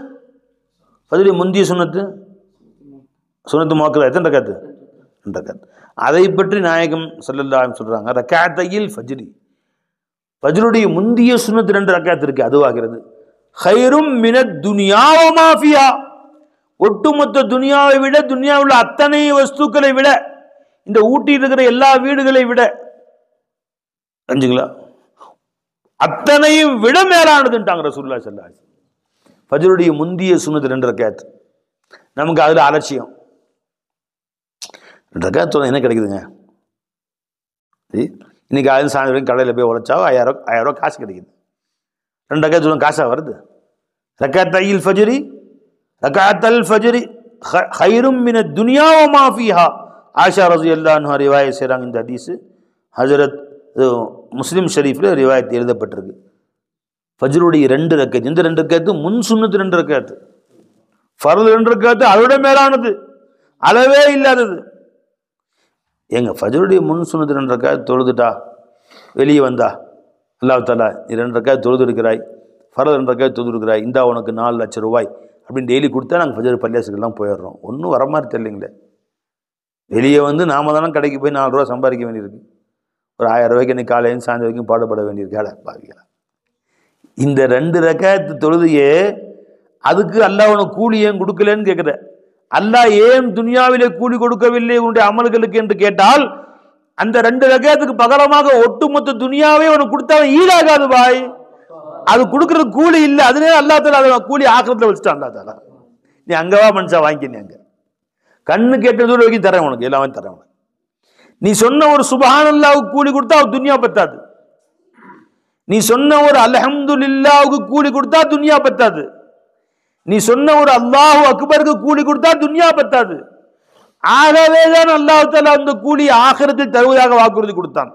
ஃபஜ்ருடைய முந்திய சுன்னத்து முஅக்கதா எத்தனை ரக்காத்? 2 ரக்காத். அதை பற்றி நாயகம் ஸல்லல்லாஹு அலைஹி சொல்றாங்க, ரக்காத்தையில் ஃபஜ்ரி, ஃபஜ்ருடைய முந்திய சுன்னத் 2 ரக்காத் இருக்கு, அதுவாகிறது ஹைரும் மினத் துன்யா வ மா ஃபிஹா, ஒட்டுமொத்த துனியாவை விட, துனியாவில் உள்ள அத்தனை வஸ்துக்களை விட, இந்த ஊட்டி இருக்கிற எல்லா வீடுகளை விட, அஞ்சுங்களா, அத்தனையும் விட மேலானதுன்ட்டாங்க ரசூலுல்லாஹி ஸல்லல்லாஹு அலைஹி வஸல்லம். ஃபஜ்ருடைய முந்திய சுன்னத் 2 ரக்காத், நமக்கு அதுல அலட்சியம். 2 ரக்காத் என்ன கிடைக்குதுங்க? இன்னைக்கு ஆயிரம் சாயந்தரம் கடையில் போய் உழைச்சா 1000 ரூபா காசு கிடைக்குது. 2 ரக்காத் காசா வருது? ரக்காத்தையில் ஃபஜ்ரி, ரக்காத்தல் ஃபஜ்ரி ஹைரும் மினத் துன்யா வ மா ஃபீஹா. ஆயிஷா ரலியல்லாஹு அன்ஹா ரிவாயத் செய்றாங்க. இந்த ஹதீஸ் ஹஜரத் முஸ்லிம் ஷரீஃப்ல ரிவாயத் எழுதப்பட்டிருக்கு. ஃபஜ்ருடைய 2 ரக்காத், இந்த 2 ரக்காத் முன் சுன்னத் 2 ரக்காத், ஃபர்ல் 2 ரக்காத் அதோட மேலானது, அளவே இல்லாதது. எங்க ஃபஜ்ருடைய முன் சுன்னத் 2 ரக்காத் தொழுதுட்டா, வெளியே வந்தா அல்லாஹ் தஆலா நீ 2 ரக்காத் தொழுது இருக்கிறாய், ஃபர்ல் 2 ரக்காத் தொழுது இருக்கிறாய், இந்தா உனக்கு 4 லட்சம் ரூபாய் அப்படின்னு டெய்லி கொடுத்தா நாங்கள் ஃபஜ்ர் பள்ளியாசுக்கெல்லாம் போயிடுறோம். ஒன்றும் வர மாதிரி தெரியலைங்களே. வெளியே வந்து நாம தானே கடைக்கு போய் 4 ரூபா சம்பாதிக்க வேண்டியிருக்கு, ஒரு 1000 ரூபாய்க்கு இன்னைக்கு காலையிலேருந்து சாயந்தரம் வரைக்கும் பாடுபட வேண்டியிருக்கு. பாவிகளா, இந்த 2 ரக்காத் தொழுதையே அதுக்கு அல்லாஹ் உனக்கு கூலி ஏன் கொடுக்கலன்னு கேட்குற. அல்லாஹ் ஏன் துனியாவிலே கூலி கொடுக்கவில்லை உன்னுடைய அமல்களுக்கு என்று கேட்டால், அந்த 2 ரக்காத்துக்கு பகரமாக ஒட்டுமொத்த துனியாவே உனக்கு கொடுத்தாலும் ஈடாகாது பாய். அது கொடுக்கறது கூலி இல்லை, அதுவே அல்லாஹ் தஆலா அதை கூலி ஆக்கிரத்துல வச்சுட்டான். அல்லாஹ் தஆலா நீ அங்கவா மனுஷா வாங்கிக்க, அங்க கண்ணு கேட்ட தூரம் வரைக்கும் தரேன் உனக்கு, எல்லாமே தரேன் உனக்கு. நீ சொன்ன ஒரு சுப்ஹானல்லாஹ்வுக்கு கூலி கொடுத்தா துனியா பத்தாது. நீ சொன்ன ஒரு அல்ஹம்துலில்லாஹ்வுக்கு கூலி கொடுத்தா துனியா பத்தாது. நீ சொன்ன ஒரு அல்லாஹு அக்பருக்கு கூலி கொடுத்தா துனியா பத்தாது. ஆகவே தான் அல்லாஹ் தஆலா அந்த கூலி ஆகிரத்தில் தருவதாக வாக்குறுதி கொடுத்தான்.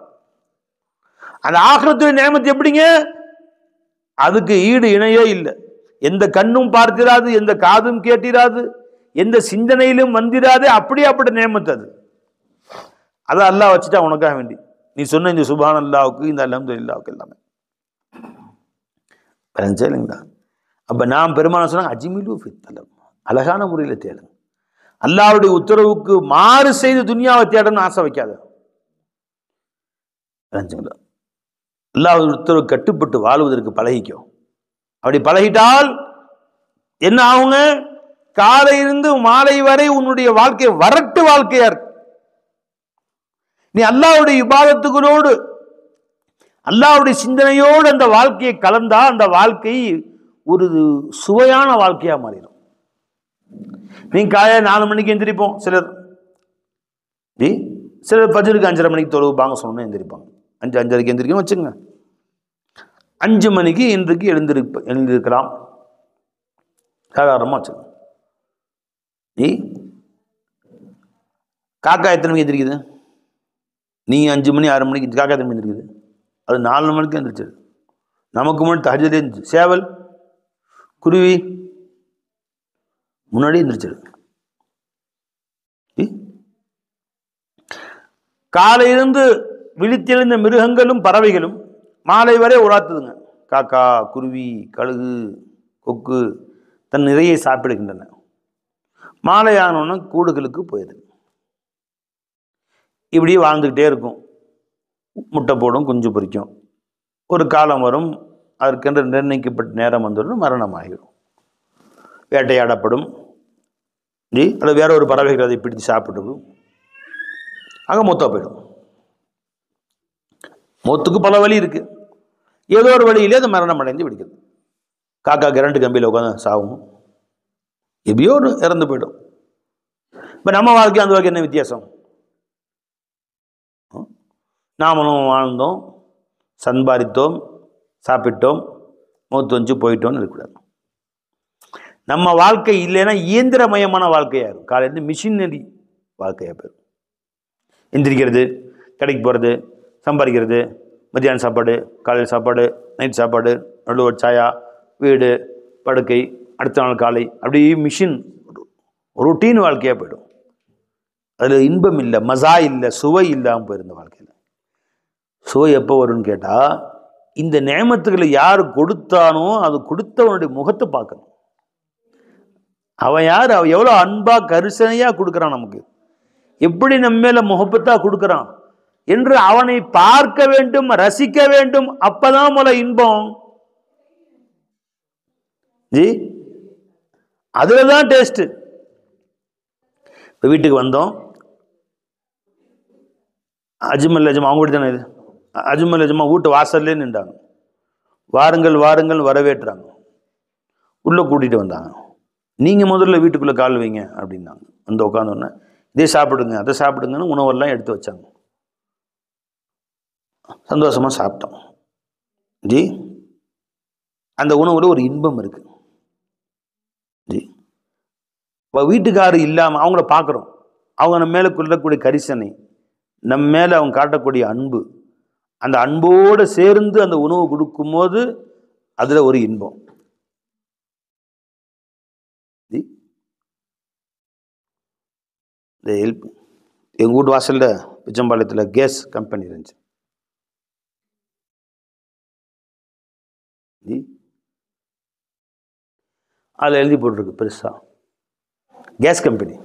அந்த ஆகிரத்துடைய நியமத் எப்படிங்க? அதுக்கு ஈடு இணையே இல்லை. எந்த கண்ணும் பார்த்திராது, எந்த காதும் கேட்டிராது, எந்த சிந்தனையிலும் வந்திராது, அப்படியாப்பட்ட நியமத் அது. அதை அல்லாஹ் வச்சுட்டா உனக்காக வேண்டி. நீ சொன்ன இந்த சுப்ஹானல்லாஹ்வுக்கு, இந்த அல்ஹம்துலில்லாஹ்வுக்கு எல்லாமே இல்லைங்களா? அப்ப நாம் பெருமானார் சொன்னாங்க, அஜ்மிலு ஃபித் தலப், அழகான முறையில் தேடுங்க. அல்லாஹ்வுடைய உத்தரவுக்கு மாறு செய்து துனியாவை தேடணும்னு ஆசை வைக்காத. அல்லாஹ்வுடைய உத்தரவு கட்டுப்பட்டு வாழ்வதற்கு பழகிக்கும். அப்படி பழகிட்டால் என்ன ஆகுங்க? காலையிலிருந்து மாலை வரை உன்னுடைய வாழ்க்கை வரட்டு வாழ்க்கையா இருக்கு. நீ அல்லாஹ்வுடைய இபாதத்துகளோடு, அல்லாஹ்வுடைய சிந்தனையோடு அந்த வாழ்க்கையை கலந்தா, அந்த வாழ்க்கை ஒரு சுவையான வாழ்க்கையா மாறிடும். நீங்க காலையில் 4 மணிக்கு எந்திரிப்போம், சிலர் ஃபஜ்ருக்கு 5:30 மணிக்கு தொழுவாங்க, சொன்னா எந்திரிப்பாங்க. 5:05க்கு எந்திரிக்கணும் வச்சுங்க. 5 மணிக்கு இன்றைக்கு எழுந்திருக்கலாம் சாதாரணமாக வச்சுக்கோங்க. காக்கா எத்தனை மணிக்கு எந்திரிக்குது? நீங்கள் 5 மணி 6 மணிக்கு, காக்கா எத்தனை மணி எந்திரிக்குது? அது 4 மணிக்கு எந்திரிச்சது. நமக்கு முன்னாடி தஹஜ்ஜுதே இருந்துச்சு. சேவல் குருவி முன்னாடி எந்திரிச்சது. காலையிலிருந்து விழித்தெழுந்த மிருகங்களும் பறவைகளும் மாலை வரை உலாத்துதுங்க. காக்கா, குருவி, கழுகு, கொக்கு தன் நிறையை சாப்பிடுகின்றன. மாலை ஆனோன்னு கூடுகளுக்கு போயிடுது. இப்படி வாழ்ந்துக்கிட்டே இருக்கும். முட்டை போடும், குஞ்சு பொரிக்கும். ஒரு காலம் வரும், அதற்கென்று நிர்ணயிக்கப்பட்ட நேரம் வந்துடும், மரணம் ஆகிடும். வேட்டையாடப்படும், அது வேற ஒரு பறவைகள் அதை பிடித்து சாப்பிட்டுடும். அங்கே மூத்தா போயிடும். மூத்துக்கு பல வழி இருக்கு. ஏதோ ஒரு வழியிலே அது மரணம் அடைந்து விடுகிறது. காக்கா கரண்ட் கம்பியில் உட்காந்து சாகும், எப்படியோ ஒரு இறந்து போயிடும். இப்போ நம்ம வாழ்க்கை அந்த வாழ்க்கை என்ன வித்தியாசம்? நாமளும் வாழ்ந்தோம், சம்பாதித்தோம், சாப்பிட்டோம், மூத்து வந்து போயிட்டோம்னு இருக்கக்கூடாது. நம்ம வாழ்க்கை இல்லைன்னா இயந்திரமயமான வாழ்க்கையாக இருக்கும். காலையிலேருந்து மிஷினரி வாழ்க்கையாக போயிடும். எந்திரிக்கிறது, கடைக்கு போகிறது, சம்பாதிக்கிறது, மத்தியானம் சாப்பாடு, காலையில் சாப்பாடு, நைட் சாப்பாடு, நடுவர் சாயா, வீடு, படுக்கை, அடுத்த நாள் காலை, அப்படி மிஷின் ரொட்டீன் வாழ்க்கையாக போயிடும். அதில் இன்பம் இல்லை, மசா இல்லை, சுவை இல்லாமல் போயிருந்த வாழ்க்கையில். சுவை எப்போ வரும்னு கேட்டால், இந்த நேமத்துக்களை யார் கொடுத்தானோ அது கொடுத்தவனுடைய முகத்தை பார்க்கணும். அவன் யார், அவன் எவ்வளோ அன்பாக கரிசனையாக கொடுக்குறான் நமக்கு. எப்படி நம்ம மேல முகப்பத்தா கொடுக்கறான் என்று அவனை பார்க்க வேண்டும், ரசிக்க வேண்டும். அப்பதான் போல இன்பம் ஜி, அதுலதான் டேஸ்ட். இப்போ வீட்டுக்கு வந்தோம், அஜ்மல் அஜ்மா அவங்க வீட்டு தானே இது, அஜ்மல் அஜ்மா வீட்டு வாசல்லே நின்றாங்க. வாருங்கள் வாருங்கள் வரவேற்றாங்க. உள்ளே கூட்டிகிட்டு வந்தாங்க. நீங்கள் முதல்ல வீட்டுக்குள்ளே கால் வைங்க அப்படின்னாங்க. வந்து உட்காந்தோன்னே இதே சாப்பிடுங்க அதை சாப்பிடுங்கன்னு உணவெல்லாம் எடுத்து வச்சாங்க. சந்தோஷமாக சாப்பிட்டோம் ஜி. அந்த உணவில் ஒரு இன்பம் இருக்கு ஜி. இப்போ வீட்டுக்காரர் இல்லாமல் அவங்கள பார்க்குறோம், அவங்க நம்ம மேலே கொள்ளக்கூடிய கரிசனை, நம்ம மேலே அவங்க காட்டக்கூடிய அன்பு, அந்த அன்போடு சேர்ந்து அந்த உணவு கொடுக்கும்போது அதில் ஒரு இன்பம். இந்த ஹெல்ப் எங்கள் வீட்டு வாசலில் பிச்சம்பாளையத்தில் கேஸ் கம்பெனி இருந்துச்சு. அதில் எழுதி போட்டிருக்கு பெருசா, gas company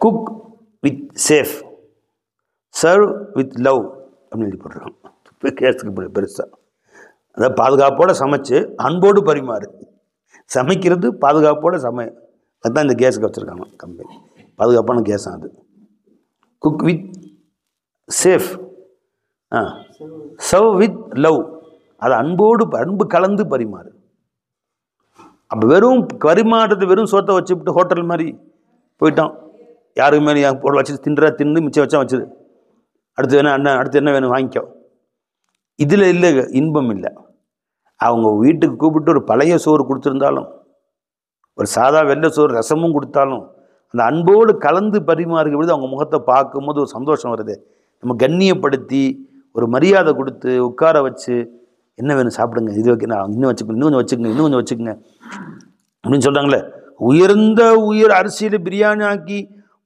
cook with safe, serve with love அப்படின்னு எழுதி போட்டிருக்கோம். கேஸுக்கு பெருசா, அதாவது பாதுகாப்போட சமைச்சு அன்போடு பரிமாறு. சமைக்கிறது பாதுகாப்போட அதுதான் இந்த கேஸுக்கு வச்சுருக்காங்க கம்பெனி. பாதுகாப்பான கேஸ் அது. Cook with safe, serve with love, அது அன்பு கலந்து பரிமாறு. அப்போ வெறும் பரிமாற்றத்தை வெறும் சோத்தை வச்சுவிட்டு ஹோட்டல் மாதிரி போயிட்டோம். யாருக்கு மேலே வச்சு தின்னு மிச்சம் வச்சா வச்சுது, அடுத்து வேணும் அண்ணன், அடுத்து என்ன வேணும் வாங்கிக்கோ. இதில் இல்லை இன்பம் இல்லை. அவங்க வீட்டுக்கு கூப்பிட்டு ஒரு பழைய சோறு கொடுத்துருந்தாலும், ஒரு சாதா வெள்ளை சோறு ரசமும் கொடுத்தாலும், அந்த அன்போடு கலந்து பரிமாறுகிற பொழுது அவங்க முகத்தை பார்க்கும்போது ஒரு சந்தோஷம் வருது. நம்ம கண்ணியப்படுத்தி ஒரு மரியாதை கொடுத்து உட்கார வச்சு, என்ன வேணும் சாப்பிடுங்க, இது வைக்கணும், இன்னும் வச்சுக்கோங்க, இன்னும் கொஞ்சம் வச்சுக்கோங்க, இன்னும் கொஞ்சம் வச்சுக்கோங்க அப்படின்னு சொல்கிறாங்களே. உயர் அரிசியில் பிரியாணி ஆக்கி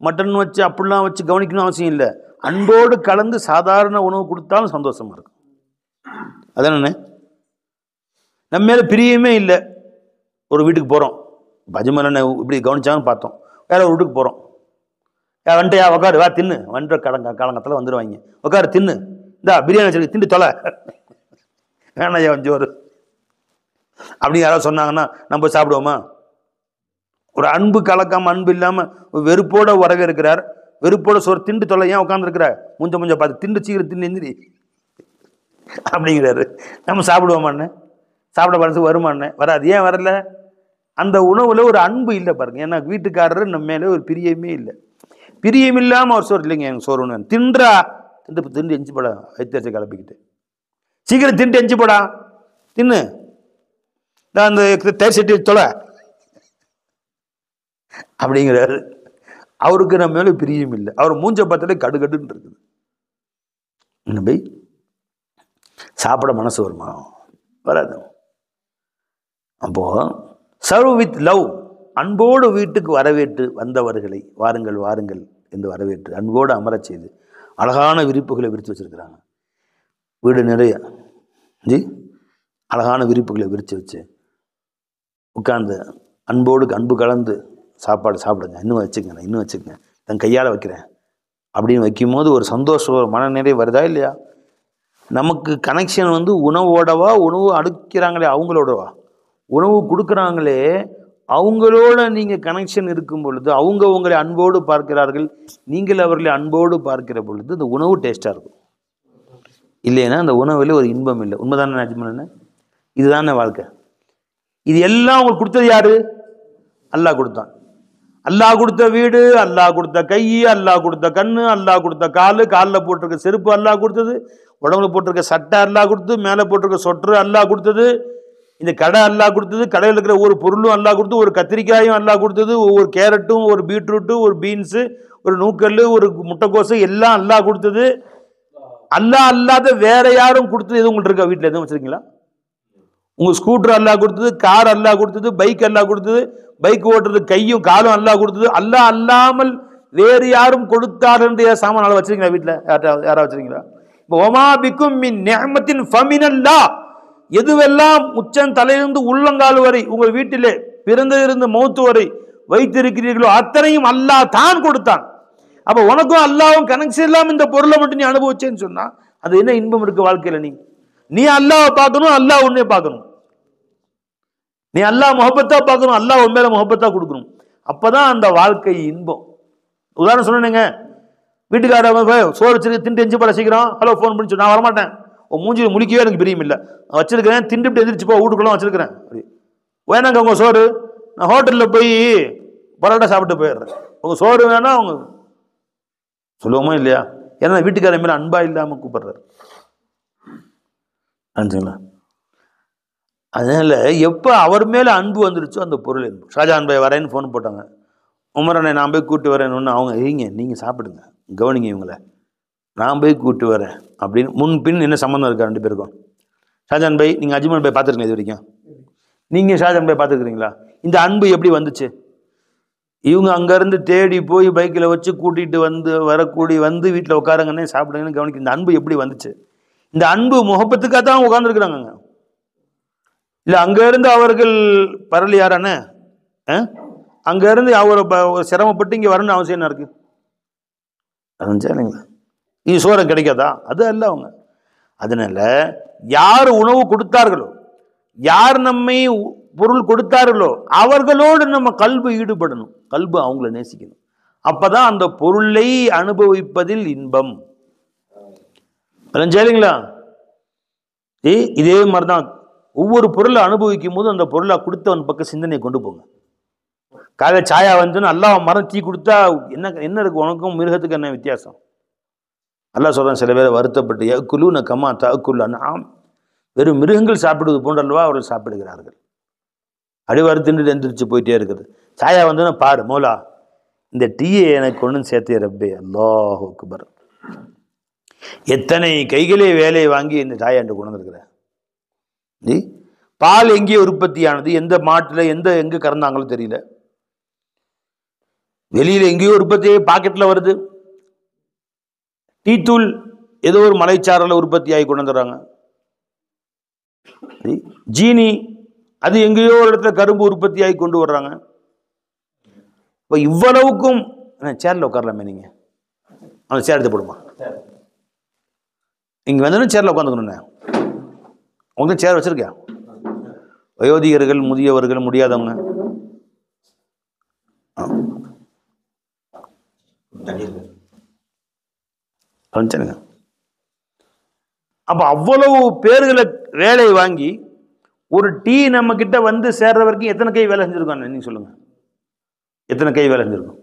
மட்டன் வச்சு அப்படிலாம் வச்சு கவனிக்கணும் அவசியம் இல்லை. அன்போடு கலந்து சாதாரண உணவு கொடுத்தாலும் சந்தோஷமாக இருக்கும். அதானே? நம்ம மேலே பிரியமே இல்லை. ஒரு வீட்டுக்கு போகிறோம், பஜ்மலனை இப்படி கவனிச்சாங்கன்னு பார்த்தோம், வேற ஒரு வீட்டுக்கு போகிறோம். வந்துட்டியா உட்காரு, வா தின்னு, வந்துட்டு காலங்கத்தில் வந்துடுவாங்க, உட்காரு தின்னு, இந்தா பிரியாணி வச்சிருக்கு திண்டு தொலை, வேணாயா வஞ்சோறு அப்படின்னு யாராவது சொன்னாங்கன்னா நம்ம சாப்பிடுவோமா? ஒரு அன்பு கலக்காம, அன்பு இல்லாமல் வெறுப்போட வரவேற்கிறார். வெறுப்போட சோறு திண்டு தொலை, ஏன் உட்காந்துருக்கிற, முஞ்ச பார்த்து திண்டு, சீக்கிரம் தின்னு எந்திரி அப்படிங்கிறாரு. நம்ம சாப்பிடுவோமாண்ணே? சாப்பிட மனசு வருமானே? வராது. ஏன் வரல? அந்த உணவுல ஒரு அன்பு இல்லை பாருங்க. ஏன்னா வீட்டுக்காரர் நம்ம மேலே ஒரு பிரியமே இல்லை. பிரியம் இல்லாமல் அவர் சோறு இல்லைங்க, எங்கள் சோறு ஒன்று தின்றா, திண்டு எஞ்சி போடா, வைத்தியத்தை கிளப்பிக்கிட்டு சீக்கிரம் திண்டு எஞ்சி போடா, தின்னு, அந்த தயிர் சட்டி தொலை அப்படிங்கிறாரு. அவருக்கு நம்ம மேலே பிரியம் இல்லை. அவர் மூஞ்ச பார்த்தாலே கடுகடுன்னு இருக்குது. என்ன பை சாப்பிட மனசு வருமா? வராது. அப்போ சர்வ் வித் லவ், அன்போடு வீட்டுக்கு வரவேற்று வந்தவர்களை வாருங்கள் வாருங்கள் என்று வரவேற்று அன்போடு அமரச் செய்து அழகான விரிப்புகளை விரித்து வச்சிருக்கிறாங்க. வீடு நிறைய ஜி அழகான விரிப்புகளை விரித்து வச்சு உட்கார்ந்து அன்பு கலந்து சாப்பாடு சாப்பிடுங்க, இன்னும் வச்சுக்கங்க, இன்னும் வச்சுக்கங்க, தன் கையால் வைக்கிறேன் அப்படின்னு வைக்கும்போது ஒரு சந்தோஷம், ஒரு மனநிறை வருதா இல்லையா? நமக்கு கனெக்ஷன் உணவோடவா, உணவு அடுக்கிறாங்களே அவங்களோடவா, உணவு கொடுக்குறாங்களே அவங்களோட நீங்கள் கனெக்ஷன் இருக்கும் பொழுது அவங்க உங்களை அன்போடு பார்க்கிறார்கள், நீங்கள் அவர்களை அன்போடு பார்க்கிற பொழுது இந்த உணவு டேஸ்ட்டாக இருக்கும். இல்லைன்னா அந்த உணவில் ஒரு இன்பம் இல்லை. உண்மைதானே நஜ்மலண்ணே? இதுதானே வாழ்க்கை. இது எல்லாம் அவங்களுக்கு கொடுத்தது யாரு? அல்லாஹ் கொடுத்தான். அல்லாஹ் கொடுத்த வீடு, அல்லாஹ் கொடுத்த கை, அல்லாஹ் கொடுத்த கண்ணு, அல்லாஹ் கொடுத்த காலில் போட்டிருக்க செருப்பு அல்லாஹ் கொடுத்தது, உடம்புல போட்டிருக்க சட்டை அல்லாஹ் கொடுத்தது, மேலே போட்டிருக்க சொட்டரு அல்லாஹ் கொடுத்தது, இந்த கடை அல்லாஹ் கொடுத்தது, கடையில் இருக்கிற ஒரு பொருளும் அல்லாஹ் கொடுத்து, ஒரு கத்திரிக்காயும் அல்லாஹ் கொடுத்தது, ஒவ்வொரு கேரட்டும், ஒரு பீட்ரூட்டு, ஒரு பீன்ஸு, ஒரு நூக்கல், ஒரு முட்டைக்கோசு எல்லாம் அல்லாஹ் கொடுத்தது. அல்லாஹ் அல்லாத வேற யாரும் கொடுத்தது எதுவும் உங்கள்கிட்ட இருக்கா? வீட்டில் எதுவும் வச்சிருக்கீங்களா? உங்கள் ஸ்கூட்டர் அல்லாஹ் கொடுத்தது, கார் அல்லாஹ் கொடுத்தது, பைக் அல்லாஹ் கொடுத்தது, பைக் ஓட்டுறது கையும் காலும் அல்லாஹ் கொடுத்தது. அல்லாஹ் அல்லாமல் வேறு யாரும் கொடுத்தார் என்று சாமான் அளவு வச்சிருக்கீங்களா? வீட்டில் யாராவது வச்சிருக்கீங்களா? இப்போ ஒமா பிக்கும் மின் நிஅமத்தின் ஃபமினல்லாஹ், எதுவெல்லாம் உச்சன் தலையிலிருந்து உள்ளங்கால் வரை உங்கள் வீட்டிலே பிறந்ததிலிருந்து மௌத்து வரை வைத்திருக்கிறீர்களோ அத்தனையும் அல்லாஹ் தான் கொடுத்தான். அப்ப உனக்கும் அல்லாவும் கனெக்ஷன் இல்லாம இந்த பொருளை மட்டும் நீ அனுபவிச்சேன்னு சொன்னா அது என்ன இன்பம் இருக்கு வாழ்க்கையில? நீ அல்லாஹ்வை பார்க்கணும், அல்லாஹ் உன்னை பார்க்கணும். நீ அல்லாஹ் முஹப்பத்தா பார்க்கணும், அல்லாஹ் உன் மேல முஹப்பத்தா கொடுக்கணும். அப்பதான் அந்த வாழ்க்கை இன்பம். உதாரணம் சொன்னேங்க, வீட்டுக்காரங்க சோறு வச்சிருக்கு திண்டு எஞ்சி பட சீக்கிரம் ஹலோ ஃபோன் பண்ணி நான் வரமாட்டேன், உன் மூஞ்சி முழிக்கவே எனக்கு பிரியம் இல்லை, வச்சிருக்கிறேன் திண்டு எந்திரிச்சு போ வீட்டுக்குள்ள வச்சிருக்கிறேன், வேணாங்க உங்க சோறு, நான் ஹோட்டலில் போய் பரோட்டா சாப்பிட்டு போயிடுறேன், உங்க சோறு வேணா அவங்க சொல்லுவோமா இல்லையா? ஏன்னா வீட்டுக்கார மேல அன்பா இல்லாம கூப்பிடுறாரு. அதனால எப்ப அவர் மேல அன்பு வந்துருச்சோ அந்த பொருள் அன்பு. ஷாஜான் பாய் வரேன்னு ஃபோன் போட்டாங்க, உமரனை நான் போய் கூட்டு வரேன்னு. அவங்க நீங்க சாப்பிடுங்க, கவனிங்க இவங்களை, நான் போய் கூட்டு வரேன் அப்படின்னு. முன்பின் என்ன சம்மந்தம் இருக்கா ரெண்டு பேருக்கும்? ஷாஜான் பாய் நீங்க அஜ்மல் பாய் பார்த்துருக்கீங்க இது வரைக்கும்? நீங்க ஷாஜான் பாய் பார்த்துருக்கீங்களா? இந்த அன்பு எப்படி வந்துச்சு? இவங்க அங்கேருந்து தேடி போய் பைக்கில் வச்சு கூட்டிகிட்டு வந்து வீட்டில் உட்காருங்கன்னே சாப்பிடுங்கன்னு கவனிக்க. இந்த அன்பு எப்படி வந்துச்சு? இந்த அன்பு முகப்பத்துக்காக தான் உட்காந்துருக்குறாங்க. இல்லை அங்கேருந்து அவர்கள் பரல் யாரானே அங்கேருந்து அவரை சிரமப்பட்டு இங்கே வரணும்னு அவசியம் என்ன இருக்கு? இல்லைங்களா? இது சோரம் கிடைக்காதா? அது அல்ல அவங்க. அதனால யார் உணவு கொடுத்தார்களோ, யார் நம்மை பொருள் கொடுத்தார்களோ அவர்களோடு நம்ம கல்பு ஈடுபடணும், கல்பு அவங்கள நேசிக்கணும். அப்பதான் அந்த பொருளை அனுபவிப்பதில் இன்பம். சரிங்களா? இதே மாதிரிதான் ஒவ்வொரு பொருளை அனுபவிக்கும் போது அந்த பொருளை கொடுத்தவன் பக்கம் சிந்தனையை கொண்டு போங்க. காலை சாயா வந்துன்னு அல்லாஹ் மரம் தீ கொடுத்தா என்ன இருக்கு? உனக்கும் மிருகத்துக்கு என்ன வித்தியாசம்? அல்லாஹ் சொல்றான், சில பேரை வருத்தப்பட்டு குலு கம்மா தக்குல்லா, நாம் வெறும் மிருகங்கள் சாப்பிடுவது போன்றல்லவா அவர்கள் சாப்பிடுகிறார்கள். அடிவாறு திண்டு எந்திரிச்சு போயிட்டே இருக்குது. சாயா வந்து பாரு மோலா, இந்த டீயை எனக்கு கொண்டு சேர்த்தே ரப்பே, அல்லாஹ் அக்பர். எத்தனை கைகளே வேலையை வாங்கி இந்த சாயா என்று கொண்டு வந்திருக்கிறேன். பால் எங்கே உற்பத்தியானது? எந்த மாட்டுல எங்க கறந்தாங்களோ தெரியல, வெளியில எங்கேயோ உற்பத்தி பாக்கெட்ல வருது. டீ தூள் ஏதோ ஒரு மலைச்சாரல உற்பத்தி ஆகி கொண்டு வந்துடுறாங்க. ஜீனி அது எங்கேயோ ஒரு இடத்துல கரும்பு உற்பத்தி ஆகி கொண்டு வர்றாங்க. இப்போ இவ்வளவுக்கும் சேர்ல உட்காரலாமே, நீங்க அந்த சேர் எடுத்து போடுமா, இங்க வந்து சேர்ல உட்காந்துக்கணும். உங்க சேர் வச்சிருக்கேன். வயோதிகர்கள், முதியவர்கள், முடியாதவங்க அப்ப அவ்வளவு பேர்களை வேலை வாங்கி ஒரு டீ நம்ம கிட்ட வந்து சேர்ற வரைக்கும் எத்தனை கை வேலை செஞ்சிருக்கோம்? நீங்க சொல்லுங்க, எத்தனை கை வேலை செஞ்சிருக்கோம்?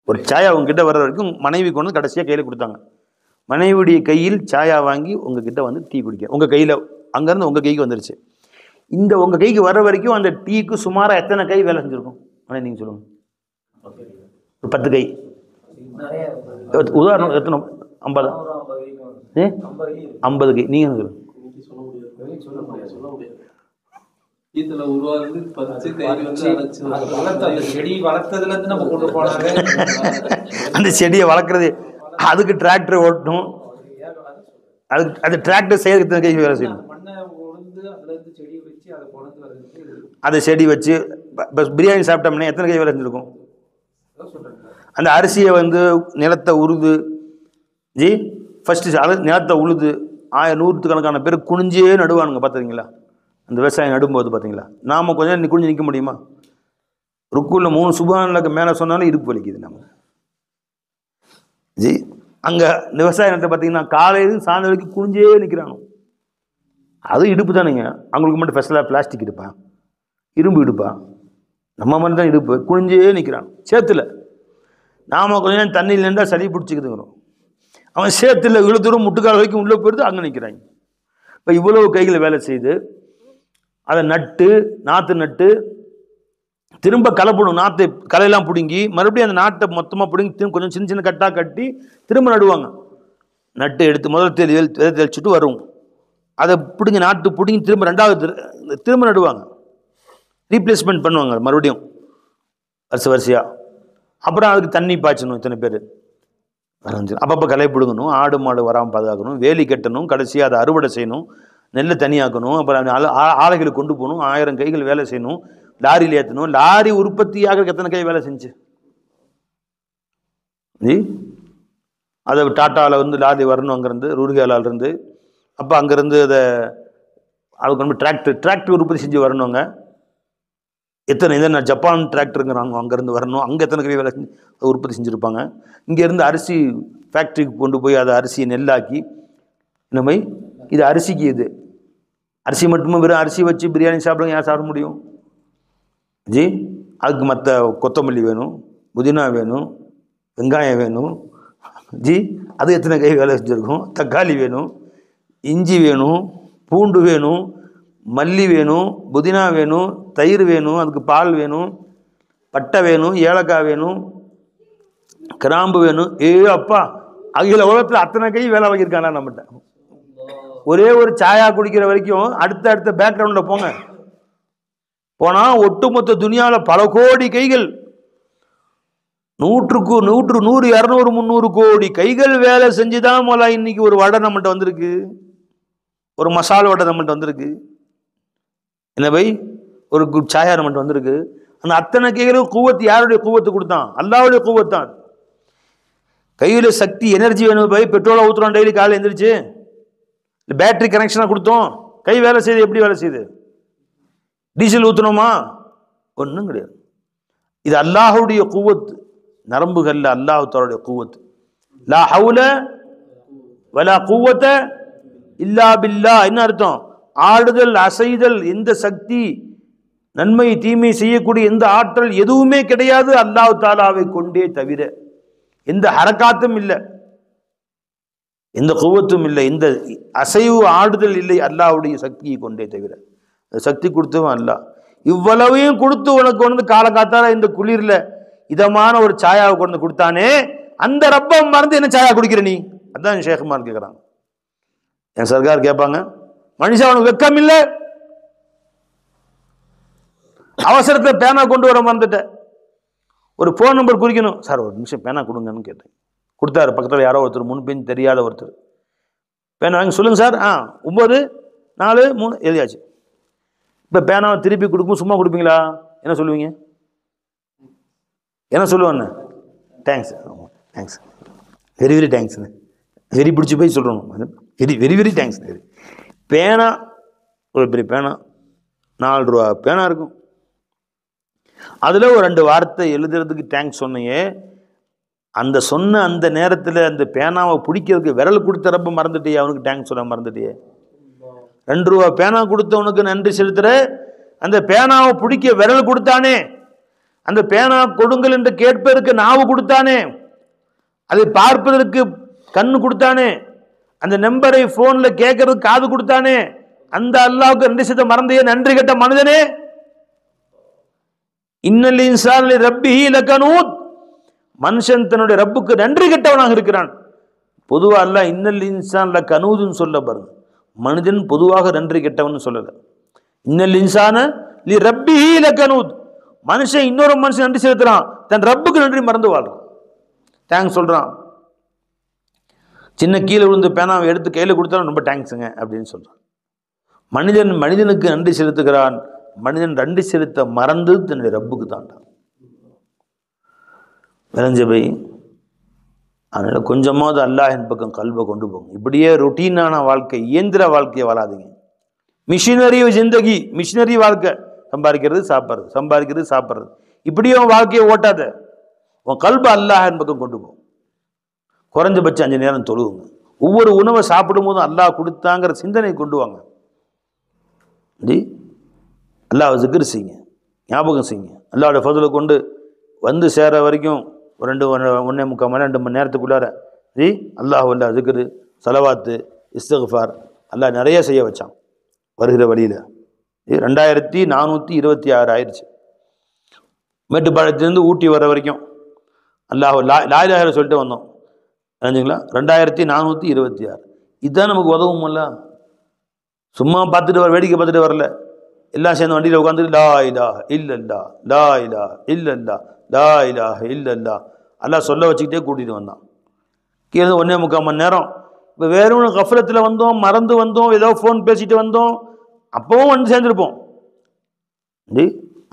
ஒரு சாயா உங்ககிட்ட வர்ற வரைக்கும் மனைவி கொண்டு கடைசியா கையில கொடுத்தாங்க. மனைவியுடைய கையில் சாயா வாங்கி உங்ககிட்ட வந்து டீ குடிக்க, உங்க கையில அங்கிருந்து உங்க கைக்கு வந்துருச்சு. இந்த உங்க கைக்கு வர்ற வரைக்கும் அந்த டீக்கு சுமாரா எத்தனை கை வேலை செஞ்சிருக்கும்? நீங்க சொல்லுங்க. ஒரு 10 கை. உதாரணம் எத்தனை? 50? 50 கை. நீங்க சொல்லுங்க. அந்த செடியை வளர்க்கறது, அதுக்கு டிராக்டர் ஓட்டணும், அது டிராக்டர் செய்யறதுக்கு கை வேலை செய்யணும். அதை செடி வச்சு பிரியாணி சாப்பிட்டோம்னா எத்தனை கை வேலை செஞ்சிருக்கும்? அந்த அரிசியை வந்து நிலத்தை உழுது ஃபர்ஸ்ட் நிலத்தை உழுது 100 பேர் குனிஞ்சே நடுவானுங்க. பார்த்துருக்கீங்களா? அந்த விவசாயம் நடும்போது பார்த்தீங்களா? நாம கொஞ்சம் குனிஞ்சு நிற்க முடியுமா? ருக்குல 3 சுபானுக்கு மேலே சொன்னாலும் இடுப்பு வலிக்குது நம்ம. அங்க விவசாய நிலத்தை பார்த்தீங்கன்னா காலையிலும் சாயந்தரம் வரைக்கும் குனிஞ்சே நிற்கிறாங்க. அது இடுப்பு தானுங்க. அவங்களுக்கு மட்டும் ஸ்பெஷலாக பிளாஸ்டிக் இடுப்பா, இரும்பு இடுப்பா? நம்ம மாதிரி தான் இடுப்பு, குனிஞ்சே நிற்கிறான் சேத்துல. நாம கொஞ்சம் நேரம் தண்ணியில் நின்றா சளி பிடிச்சிக்குதுங்கிறோம். அவன் சேத்துல இவ்வளோ தூரம் முட்டுக்கால் வரைக்கும் உள்ளே போயிடுது, அங்கே நிற்கிறாங்க. இப்போ இவ்வளவு கைகளை வேலை செய்து அதை நாற்று நட்டு திரும்ப களை போடும். நாற்றை களையெல்லாம் பிடுங்கி மறுபடியும் அந்த நாட்டை மொத்தமாக பிடுங்கி கொஞ்சம் சின்ன சின்ன கட்டாக கட்டி திரும்ப நடுவாங்க. நட்டு எடுத்து முதல் தெளிச்சுட்டு வரும், அதை பிடுங்கி நாட்டு பிடுங்கி திரும்ப 2வது திரும்ப நடுவாங்க, ரீப்ளேஸ்மெண்ட் பண்ணுவாங்க மறுபடியும் வரிசையாக. அப்புறம் அதுக்கு தண்ணி பாய்ச்சணும். இத்தனை பேர் அப்பப்போ களை பிடுங்கணும், ஆடு மாடு வராமல் பாதுகாக்கணும், வேலி கட்டணும், கடைசியாக அதை அறுவடை செய்யணும், நெல்லை தனியாக்கணும், அப்புறம் ஆலைகளை கொண்டு போகணும், 1000 கைகள் வேலை செய்யணும், லாரியில் ஏற்றணும். லாரி உற்பத்தியாக எத்தனை கை வேலை செஞ்சு ஜி? அதை டாட்டாவில் வந்து லாரி வரணும், அங்கேருந்து ரூர்கேலாவிலேருந்து. அப்போ அங்கேருந்து அதுக்கு வந்து டிராக்டர் உற்பத்தி செஞ்சு வரணுங்க. எத்தனை ஜப்பான் டிராக்டருங்கிறாங்க, அங்கேருந்து வரணும். அங்கே எத்தனை கை வேலை செஞ்சு அதை உற்பத்தி செஞ்சுருப்பாங்க. இங்கேருந்து அரிசி ஃபேக்ட்ரிக்கு கொண்டு போய் அதை அரிசியை நெல்லாக்கி இந்த மாதிரி இது அரிசிக்கு இது அரிசி மட்டுமே வெறும் அரிசி வச்சு பிரியாணி சாப்பிடுங்க, யார் சாப்பிட முடியும் ஜி? அதுக்கு மற்ற கொத்தமல்லி வேணும், புதினா வேணும், வெங்காயம் வேணும் ஜி. அது எத்தனை கை வேலை செஞ்சுருக்கும். தக்காளி வேணும், இஞ்சி வேணும், பூண்டு வேணும், மல்லி வேணும், புதினா வேணும், தயிர் வேணும், அதுக்கு பால் வேணும், பட்டை வேணும், ஏலக்காய் வேணும், கிராம்பு வேணும். அப்பா அகில உலகத்தில் அத்தனை கை வேலை வாங்கியிருக்காங்க நம்மகிட்ட. ஒரே ஒரு சாயா குடிக்கிற வரைக்கும் அடுத்த பேக்ரவுண்டில் போனால் ஒட்டுமொத்த துனியாவில் பல கோடி கைகள், 100, 100, 200, 300 கோடி கைகள் வேலை செஞ்சுதான் போல இன்னைக்கு ஒரு வடை நம்மகிட்ட வந்திருக்கு, ஒரு மசாலா வடை நம்மகிட்ட வந்திருக்கு. என்ன பை, ஒரு சாயா நம்மகிட்ட வந்திருக்கு. அந்த அத்தனை கைகளும் கூவத்து யாருடைய கூவத்து கொடுத்தான்? அல்லாவுடைய கூவத்தான். கையில் சக்தி எனர்ஜி வேணும் பை. பெட்ரோலை ஊற்றுறோம் டெய்லி காலையில் எழுந்திரிச்சு, பேட்டரி கனெக்ஷனாக கொடுத்தோம், கை வேலை செய்யுது. எப்படி வேலை செய்யுது? டீசல் ஊற்றணுமா? ஒன்றும் கிடையாது. இது அல்லாஹுடைய கூவத்து, நரம்புகள்ல அல்லாஹ் தஆலாவுடைய கூவத்து. லா ஹவுல வலா குவத இல்லா பில்லாஹ். என்ன அர்த்தம்? ஆடுதல் அசைதல், எந்த சக்தி, நன்மை தீமை செய்யக்கூடிய எந்த ஆற்றல் எதுவுமே கிடையாது அல்லாஹ் தஆலாவை கொண்டே தவிர. எந்த ஹரக்காத்தும் இல்லை, எந்த குவத்தும் இல்லை, எந்த அசைவு ஆடுதல் இல்லை அல்லாஹ்வுடைய சக்தியை கொண்டே தவிர. சக்தி கொடுத்தவன் அல்லாஹ். இவ்வளவையும் கொடுத்து உனக்கு வந்து காலங்காத்தால இந்த குளிர்ல இதமான ஒரு சாயாவை கொண்டு கொடுத்தானே, அந்த ரப்பம் மறந்து என்ன சாயா குடிக்கிற நீ? அதான் ஷேகுமார் கேட்குறாங்க. என் சர்க்கார் கேட்பாங்க, மனுஷன் அவனுக்கு வெக்கம் இல்லை, அவசரத்தில் பேனா கொண்டு வர மறந்துட்டேன், ஒரு ஃபோன் நம்பர் குறிக்கணும், சார் ஒரு நிமிஷம் பேனா கொடுங்கன்னு கேட்டேன். கொடுத்தாரு. பக்கத்தில் யாரோ ஒருத்தர், முன்பின் தெரியாத ஒருத்தர். பேனா வாங்கி சொல்லுங்கள் சார். 9, 4, 3 எழுதியாச்சு. இப்போ பேனாவை திருப்பி கொடுக்கும், சும்மா கொடுப்பீங்களா? என்ன சொல்லுவீங்க? என்ன சொல்லுவேன்னு? தேங்க்ஸ், தேங்க்ஸ், வெரி வெரி தேங்க்ஸ்ண்ணே, வெரி பிடிச்சி போய் சொல்கிறோம், வெரி வெரி தேங்க்ஸ். பேனா, ஒரு பெரிய பேனா, 4 ரூபா பேனா இருக்கும். அதில் ஒரு 2 வார்த்தை எழுதுறதுக்கு தேங்க்ஸ் சொன்னையே, அந்த சொன்ன அந்த நேரத்தில் அந்த பேனாவை பிடிக்கிறதுக்கு விரல் கொடுத்த ரப்ப மறந்துட்டியே, அவனுக்கு தேங்க்ஸ் சொல்ல மறந்துட்டியே. 2 ரூபா பேனா கொடுத்தவனுக்கு நன்றி செலுத்துற, அந்த பேனாவை பிடிக்க விரல் கொடுத்தானே, அந்த பேனா கொடுங்கள் என்று கேட்பதற்கு நாவு கொடுத்தானே, அதை பார்ப்பதற்கு கண்ணு கொடுத்தானே, அந்த நம்பரை போன்ல கேட்கறதுக்கு காது கொடுத்தானே, அந்த அல்லாஹ்வுக்கு நன்றி செலுத்த மறந்தையே நன்றி கெட்ட மனிதனே. இன்னல் இன்சான லரப்பிஹி லகனூத். மனுஷன் தன்னுடைய ரப்புக்கு நன்றி கெட்டவனாக இருக்கிறான். பொதுவாக அல்லாஹ் இன்னல் இன்சான் லகனூத்னு சொல்ல பாருங்க. மனிதன் பொதுவாக நன்றி கெட்டவன் சொல்லல. இன்னல் இன்சான லரப்பிஹி லகனூத். மனுஷன் இன்னொரு மனுஷன் நன்றி செலுத்துறான், தன் ரப்புக்கு நன்றி மறந்து வாழ்றான், தேங்க்ஸ் சொல்றான். சின்ன கீழே விழுந்து பேனாவை எடுத்து கையில் கொடுத்தாலும் ரொம்ப தேங்க்ஸுங்க அப்படின்னு சொல்றான். மனிதனுக்கு நன்றி செலுத்துகிறான். மனிதன் நன்றி செலுத்த மறந்து தன்னுடைய ரப்புக்கு தாண்டான். விளைஞ்சபை அதனால கொஞ்சமாவது அல்லாஹின் பக்கம் கல்வை கொண்டு போங்க. இப்படியே ரொட்டீனான வாழ்க்கை, இயந்திர வாழ்க்கையை வாழாதீங்க. மிஷினரி ஜிந்தகி, மிஷினரி வாழ்க்கை, சம்பாதிக்கிறது சாப்பிட்றது, சம்பாதிக்கிறது சாப்பிட்றது, இப்படியே உன் வாழ்க்கையை ஓட்டாத. உன் கல்வை அல்லாஹின் பக்கம் கொண்டு போ. குறைஞ்சபட்சம் 5 நேரம் தொழுவுங்க. ஒவ்வொரு உணவை சாப்பிடும் போதும் அல்லாஹ் கொடுத்தாங்கிற சிந்தனை கொண்டு வாங்க. அல்லாஹ் ஜிக்ர் செய்யுங்க, ஞாபகம் செய்யுங்க. அல்லாஹ்வுடைய ஃபضலை கொண்டு வந்து சேர வரைக்கும் ஒரு 1.25 மணி 2 மணி நேரத்துக்குள்ளார அல்லாஹ் ஜிக்ரு, சலவாத்து, இஸ்திக்ஃபார் அல்லாஹ் நிறைய செய்ய வச்சான். வருகிற வழியில் 2426 ஆயிடுச்சு. மேட்டுப்பாளையத்துலேருந்து ஊட்டி வர வரைக்கும் அல்லாஹ் லா இலாஹ சொல்லிட்டு வந்தோம். தெரிஞ்சுங்களா? 2426. இதுதான் நமக்கு உதவும்ல. சும்மா பார்த்துட்டு வேடிக்கை பார்த்துட்டு வரல. எல்லாம் சேர்ந்து வண்டியில் உட்காந்துட்டு லா இலாஹ இல்லல்லா, லா இலாஹ இல்லல்லா, லா இலாஹ இல்லல்லா அல்லாஹ் சொல்ல வச்சுக்கிட்டே கூட்டிகிட்டு வந்தான். கீழே 1.25 மணி நேரம். இப்போ வேற ஒன்று கஃபலத்தில் வந்தோம், மறந்து வந்தோம், ஏதோ ஃபோன் பேசிட்டு வந்தோம், அப்பவும் வந்து சேர்ந்துருப்போம்.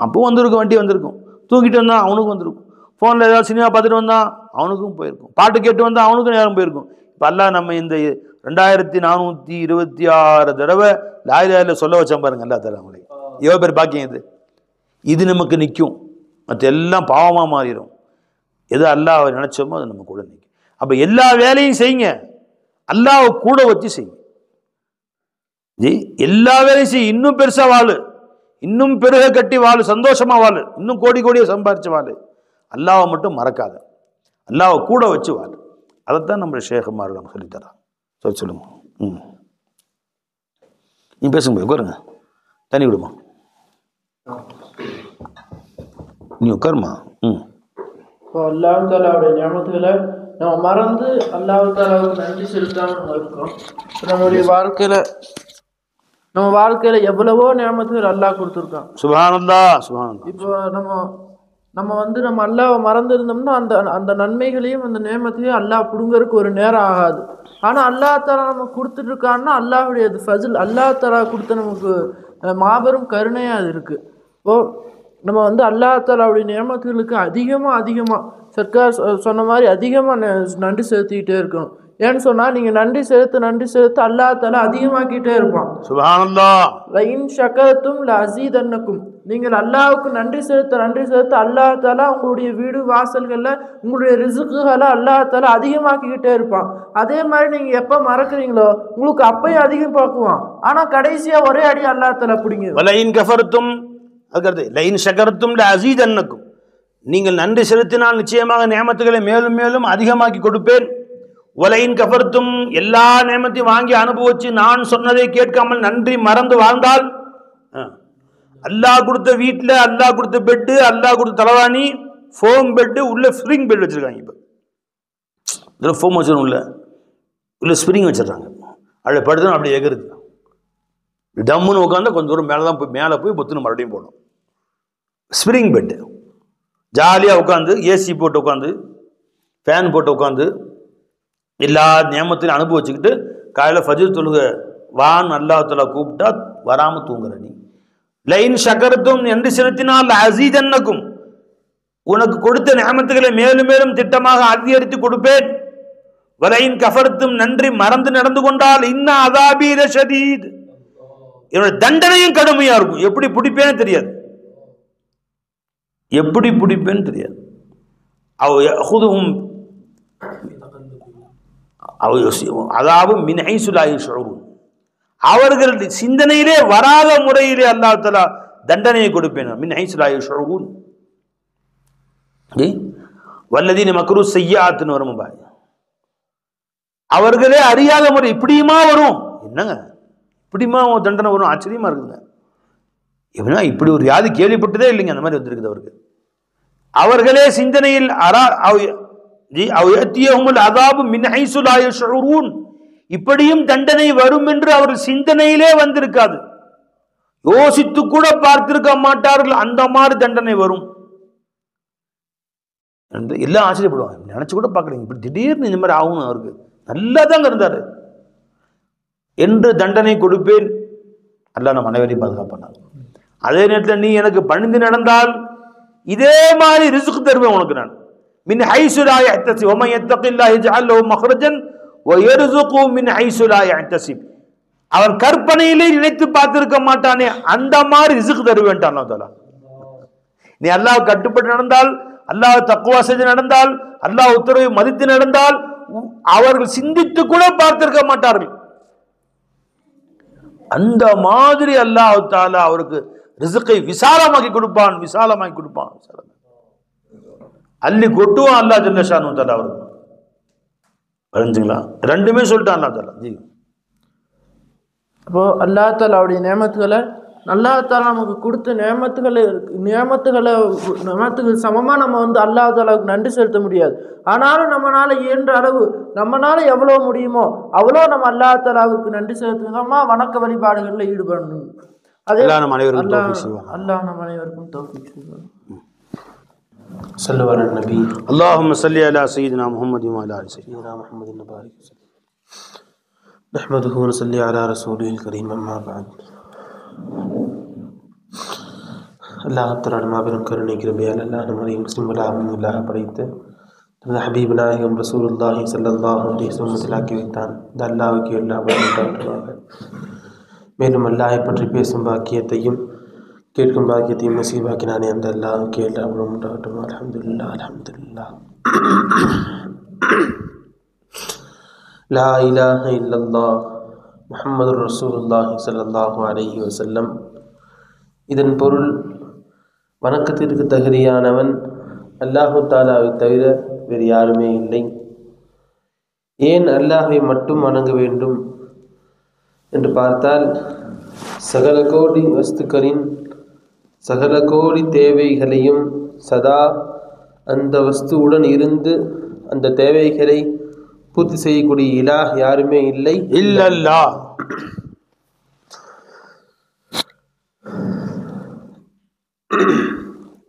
அப்பவும் வந்திருக்கும், வண்டி வந்திருக்கும். தூக்கிட்டு வந்தான் அவனுக்கும் வந்திருக்கும். ஃபோனில் ஏதாவது சினிமா பார்த்துட்டு வந்தான் அவனுக்கும் போயிருக்கும். பாட்டு கேட்டு வந்தால் அவனுக்கும் நேரம் போயிருக்கும். இப்போ அல்லாஹ் நம்ம இந்த 2426 தடவை லா இலாஹா இல்லல்லாஹ் சொல்ல வச்சான் பாருங்க. அல்லா தஆலா அவங்களை எவ்வளோ பேர் பாக்கியம் இது. இது நமக்கு நிற்கும், மற்ற எல்லாம் பாவமாக மாறிடும். எது அல்லாஹ் நினைச்சோமோ அது நம்ம கூட நிற்கும். அப்போ எல்லா வேலையும் செய்யுங்க, அல்லாஹ்வை கூட வச்சு செய்யுங்க. எல்லா வேலையும் செய்ய, இன்னும் பெருசா வாழு, இன்னும் பெருக கட்டி வாழு, சந்தோஷமா வாழு, இன்னும் கோடி கோடியை சம்பாரிச்சு வாழு. அல்லாஹ்வை மட்டும் மறக்காத, அல்லாஹ்வை கூட வச்சு வாழு. அதைத்தான் நம்ம ஷேகுமார் நம்ம சொல்லித்தரான். சொல்லுங்க. நீ பேசுங்க, உட்காருங்க, தண்ணி விடுமா, நீ உட்காருமா. இப்போ அல்லாஹ் தஆலாவுடைய நியமத்துகளை நம்ம மறந்து அல்லாஹ் தஆலாவுக்கு நன்றி செலுத்தாமல் நம்ம இருக்கோம். நம்முடைய நம்ம வாழ்க்கையில எவ்வளவோ நியமத்துகள் அல்லாஹ் கொடுத்துருக்கான். சுப்ஹானல்லாஹ், சுப்ஹானல்லாஹ். இப்போ நம்ம நம்ம அல்லாஹ்வை மறந்துருந்தோம்னா அந்த அந்த நன்மைகளையும் அந்த நியமத்தையும் அல்லாஹ் பிடுங்கறதுக்கு ஒரு நேரம் ஆகாது. ஆனால் அல்லாஹ் தஆலா நம்ம கொடுத்துட்டு இருக்கான்னா அல்லாஹ்வுடைய ஃபஸில், அல்லாஹ் தஆலா கொடுத்த நமக்கு மாபெரும் கருணையாக அது இருக்குது. இப்போ நம்ம அல்லாஹ் தஆலாவுடைய நியமத்துகளுக்கு அதிகமாக சர்க்கார் சொன்ன மாதிரி அதிகமாக நன்றி செலுத்திக்கிட்டே இருக்கணும். ஏன்னு சொன்னால் நீங்கள் நன்றி செலுத்த அல்லாஹ் தஆலா அதிகமாக்கிட்டே இருப்பான். சுப்ஹானல்லாஹ். லஇன் ஷகர்தும் லஅஸீதன்னக்கும். நீங்கள் அல்லாஹ்வுக்கு நன்றி செலுத்த அல்லாஹ் தஆலா உங்களுடைய வீடு வாசல்களில் உங்களுடைய ரிஸ்குகளை அல்லாஹ் தஆலா அதிகமாக்கிக்கிட்டே இருப்பான். அதே மாதிரி நீங்கள் எப்போ மறக்கிறீங்களோ உங்களுக்கு அப்பையும் அதிகமாக்குவான். ஆனால் கடைசியாக ஒரே அடி அல்லாஹ் தஆலா பிடிங்க. வலஇன் கஃபர்தும், அதுக்கடுத்து லஇன் ஷகர்தும் லஅஸீதன்னக்கும். நீங்கள் நன்றி செலுத்தினால் நிச்சயமாக நியமத்துகளை மேலும் மேலும் அதிகமாக்கி கொடுப்பேன். வலஇன் கஃபர்தும், எல்லா நியமத்தையும் வாங்கி அனுபவிச்சு நான் சொன்னதை கேட்காமல் நன்றி மறந்து வாழ்ந்தால், அல்லாஹ் கொடுத்த வீட்டில் அல்லாஹ் கொடுத்த பெட்டு, அல்லாஹ் கொடுத்த தலவாணி, ஃபோம் பெட்டு, உள்ள ஸ்ப்ரிங் பெட் வச்சிருக்காங்க. இப்போ இதில் ஃபோம் வச்சிடும், உள்ள ஸ்ப்ரிங் வச்சிடறாங்க. அதில் படுத்து அப்படி எகிறது, டம்முன்னு உட்காந்து கொஞ்சம் தூரம் மேலே போய் பொத்துன்னு மறுபடியும் போடணும். ஸ்ப்ரிங் பெட்டு ஜாலியாக உட்காந்து, ஏசி போட்டு உட்காந்து, ஃபேன் போட்டு உட்காந்து எல்லா நியமத்திலையும் அனுபவிச்சுக்கிட்டு காலையில் ஃபஜ்ர் தொழுக வான் அல்லாஹ் தஆலா கூப்பிட்டா வராமல் தூங்குற நீ. லஇன் ஷகர்தும், நன்றி செலுத்தினால் லஅஸீதன்னக்கும், உனக்கு கொடுத்த நியமத்துகளை மேலும் மேலும் திட்டமாக அதிகரித்து கொடுப்பேன். வலஇன் கஃபர்தும், நன்றி மறந்து நடந்து கொண்டால் இன்ன அஸாபி லஷதீத், என்னோட தண்டனையும் கடுமையா இருக்கும். எப்படி பிடிப்பேன்னு தெரியாது, எப்படி பிடிப்பேன்னு தெரியாது. அதாவது மின் ஹைஸு லா யஷ்உரூன், அவர்கள் சிந்தனையிலே வராத முறையிலே அல்லாஹ் தஆலா தண்டனையை கொடுப்பேன். மின் ஹைஸு லா யஷ்உரூன். வல்லதீன மக்ரு ஸய்யாத்னு வரும் பாய், அவர்களே அறியாத முறை. இப்படியுமா வரும், என்னங்க இப்படியுமா தண்டனை வரும், ஆச்சரியமா இருக்குங்க. எப்படின்னா இப்படி ஒரு வியாதி கேள்விப்பட்டதே இல்லைங்க, அந்த மாதிரி வந்திருக்குது அவருக்கு. அவர்களே சிந்தனையில் இப்படியும் தண்டனை வரும் என்று அவர்கள் சிந்தனையிலே வந்திருக்காது, யோசித்து கூட பார்த்திருக்க மாட்டார்கள். அந்த மாதிரி தண்டனை வரும். எல்லாம் ஆச்சரியப்படுவாங்க, நினைச்சு கூட பார்க்கலீங்க, இப்படி திடீர்னு இந்த மாதிரி ஆகணும், அவருக்கு நல்லா தாங்க இருந்தாரு என்று தண்டனை கொடுப்பேன். அல்லாஹ் நம்ம அனைவரையும் பாதுகாப்பானார். அதே நேரத்தில் நீ எனக்கு பணிந்து நடந்தால் இதே மாதிரி ரிஸ்க் தருவேன் உனக்கு நான். மின் ஹைஸு லா யஹ்தஸிப் வமன் யத்தகில்லாஹ யஜ்அல் லஹு மக்ரஜன் வயர்ஸுகு மின் ஹைஸு லா யஹ்தஸிப். அவன் கற்பனையிலே நினைத்து பார்த்திருக்க மாட்டானே அந்த மாதிரி ரிஸ்க் தருவேன் அல்லாஹ் தஆலா. நீ அல்லாஹ் கட்டுப்பட்டு நடந்தால், அல்லாஹ் தக்வா செய்து நடந்தால், அல்லாஹ் உத்தரவை மதித்து நடந்தால் அவர்கள் சிந்தித்து கூட பார்த்திருக்க மாட்டார்கள். அந்த மாதிரி அல்லாஹ் தஆலா அவருக்கு ரிஸ்கை விசாலமாக்கி கொடுப்பான், விசாலமாக்கி கொடுப்பான், அள்ளி கொட்டுவான் அல்லாஹ் ஜல்ல ஷானு தஆலா அவருக்கு. புரிஞ்சுங்களா? ரெண்டுமே சொல்லிட்டான் அல்லாஹ் தஆலா. ஜி அப்போ அல்லாஹ் தஆலாவுடைய நியமத்துகளை, அல்லாஹ் தஆலா நமக்கு கொடுத்த நியமத்துகள் சமமாக நம்ம அல்லாஹ் தஆலாவுக்கு நன்றி செலுத்த முடியாது. ஆனாலும் நம்மளால இயன்ற அளவு, நம்மளால எவ்வளோ முடியுமோ அவ்வளோ நம்ம அல்லாஹ் தஆலாவுக்கு நன்றி செலுத்துமா வணக்க வழிபாடுகளில் ஈடுபடணும். அதே அல்லாஹ் நம்ம அனைவருக்கும் தௌஃபீக் செய்வான். صلوا على النبي. اللهم صل على سيدنا محمد وعلى ال سيدنا محمد وبارك وسلم. نحمده ونصلي على رسوله الكريم. أما بعد. அல்லாஹ் மாபெரும் கருணை கிருபையால் அல்லாஹ் நம்மை முஸ்லிம்களாக படைத்து தனது ஹபீப் நாயகம் ரசூலுல்லாஹி ஸல்லல்லாஹு அலைஹி வஸல்லம் ஆக்கி வைத்தான். இந்த அல்லாஹ்வுக்கு எல்லா புகழும். மேலும் அல்லாஹை பற்றி பேசும் பாக்கியத்தையும் கேட்கும் பாக்கியத்தையும் நசீபாக்கினானே அந்த அல்லாஹ்வுக்கு எல்லா புகழும் உண்டாகட்டும். அல்ஹம்துலில்லாஹ் அல்ஹம்துலில்லாஹ். லா இலாஹ இல்லல்லாஹ் முஹம்மதுர் ரசூலுல்லாஹி ஸல்லல்லாஹு அலைஹி வஸல்லம். இதன் பொருள், வணக்கத்திற்கு தகுதியானவன் அல்லாஹு தாலாவை தவிர வேறு யாருமே இல்லை. ஏன் அல்லாஹை மட்டும் வணங்க வேண்டும் என்று பார்த்தால், சகல கோடி வஸ்துக்களின் சகல கோடி தேவைகளையும் சதா அந்த வஸ்துவுடன் இருந்து அந்த தேவைகளை பூர்த்தி செய்யக்கூடிய இலாஹ் யாருமே இல்லை இல்லல்லாஹ்.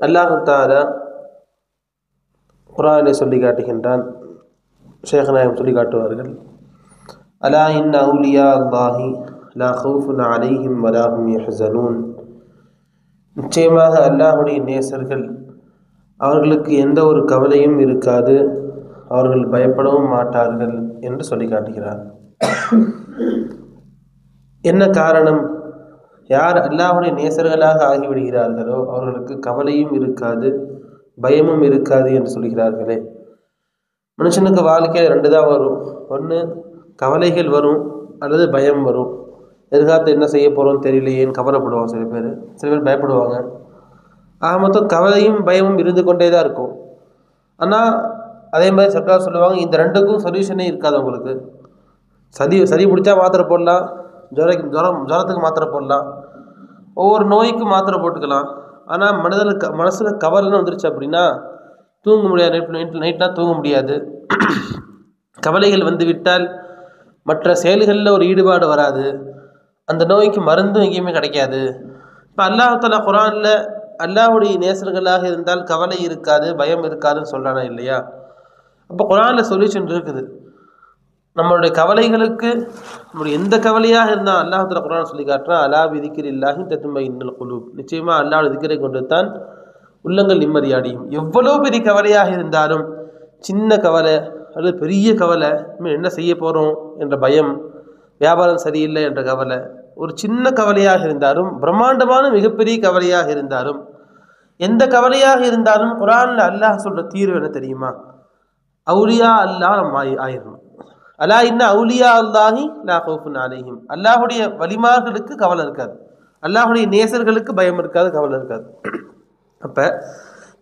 அல்லாஹு தஆலா குர்ஆனிலே சொல்லி காட்டுகின்றான். ஷேக் நாயகம் சொல்லி காட்டுவார்கள், அலா இன்ன அவுலியா அல்லாஹி லா ஹவுஃபுன் அலைஹிம் வலா ஹும் யஹ்ஸனூன். நிச்சயமாக அல்லாஹ்வுடைய நேசர்கள், அவர்களுக்கு எந்த ஒரு கவலையும் இருக்காது, அவர்கள் பயப்படவும் மாட்டார்கள் என்று சொல்லி காட்டுகிறார். என்ன காரணம்? யார் அல்லாஹ்வுடைய நேசர்களாக ஆகிவிடுகிறார்களோ அவர்களுக்கு கவலையும் இருக்காது, பயமும் இருக்காது என்று சொல்கிறார்களே. மனுஷனுக்கு வாழ்க்கையில் ரெண்டு தான் வரும். ஒன்று கவலைகள் வரும், அல்லது பயம் வரும். எதிர்காலத்தில் என்ன செய்ய போகிறோம் தெரியலையேன்னு கவலைப்படுவாங்க சில பேர் பயப்படுவாங்க. ஆக மொத்தம் கவலையும் பயமும் இருந்து கொண்டே தான் இருக்கும். ஆனால் அதே மாதிரி சர்க்கார் சொல்லுவாங்க, இந்த ரெண்டுக்கும் சொல்யூஷனே இருக்காது. உங்களுக்கு சரி பிடிச்சா மாத்திரை போடலாம், ஜுரத்துக்கு மாத்திரை போடலாம், ஒவ்வொரு நோய்க்கும் மாத்திரை போட்டுக்கலாம். ஆனால் மனசில் கவலைன்னு வந்துருச்சு அப்படின்னா தூங்க முடியாது. நைட்லாம் தூங்க முடியாது. கவலைகள் வந்து விட்டால் மற்ற செயல்களில் ஒரு ஈடுபாடு வராது. அந்த நோய்க்கு மருந்தும் எங்கேயுமே கிடைக்காது. இப்போ அல்லாஹ் தஆலா குர்ஆனில் அல்லாஹ்வுடைய நேசர்களாக இருந்தால் கவலை இருக்காது, பயம் இருக்காதுன்னு சொல்கிறானா இல்லையா? அப்போ குர்ஆனில் சொல்யூஷன் இருக்குது. நம்மளுடைய கவலைகளுக்கு, நம்மளுடைய எந்த கவலையாக இருந்தால் அல்லாஹ் தஆலா குர்ஆன் சொல்லி காட்டுறான், அலா பிதிக்ரில்லாஹி தத்மஇன்னுல் குலூப். நிச்சயமாக அல்லாஹ்வுடைய திக்ரை கொண்டு தான் உள்ளங்கள் நிம்மதியடையும். எவ்வளோ பெரிய கவலையாக இருந்தாலும், சின்ன கவலை அல்லது பெரிய கவலை, என்ன செய்ய போகிறோம் என்ற பயம், வியாபாரம் சரியில்லை என்ற கவலை, ஒரு சின்ன கவலையாக இருந்தாலும், பிரம்மாண்டமான மிகப்பெரிய கவலையாக இருந்தாலும், எந்த கவலையாக இருந்தாலும் குர்ஆனில் அல்லாஹ் சொல்கிற தீர்வு என்ன தெரியுமா? அவுலியா அல்லாஹ் நம்ம ஆயிரணும். அலா இன்ன அவுலியா அல்லாஹி லா ஹவுஃபுன் அலைஹிம். அல்லாஹுடைய வலிமார்களுக்கு கவலை இருக்காது, அல்லாஹுடைய நேசர்களுக்கு பயம் இருக்காது, கவலை இருக்காது. அப்போ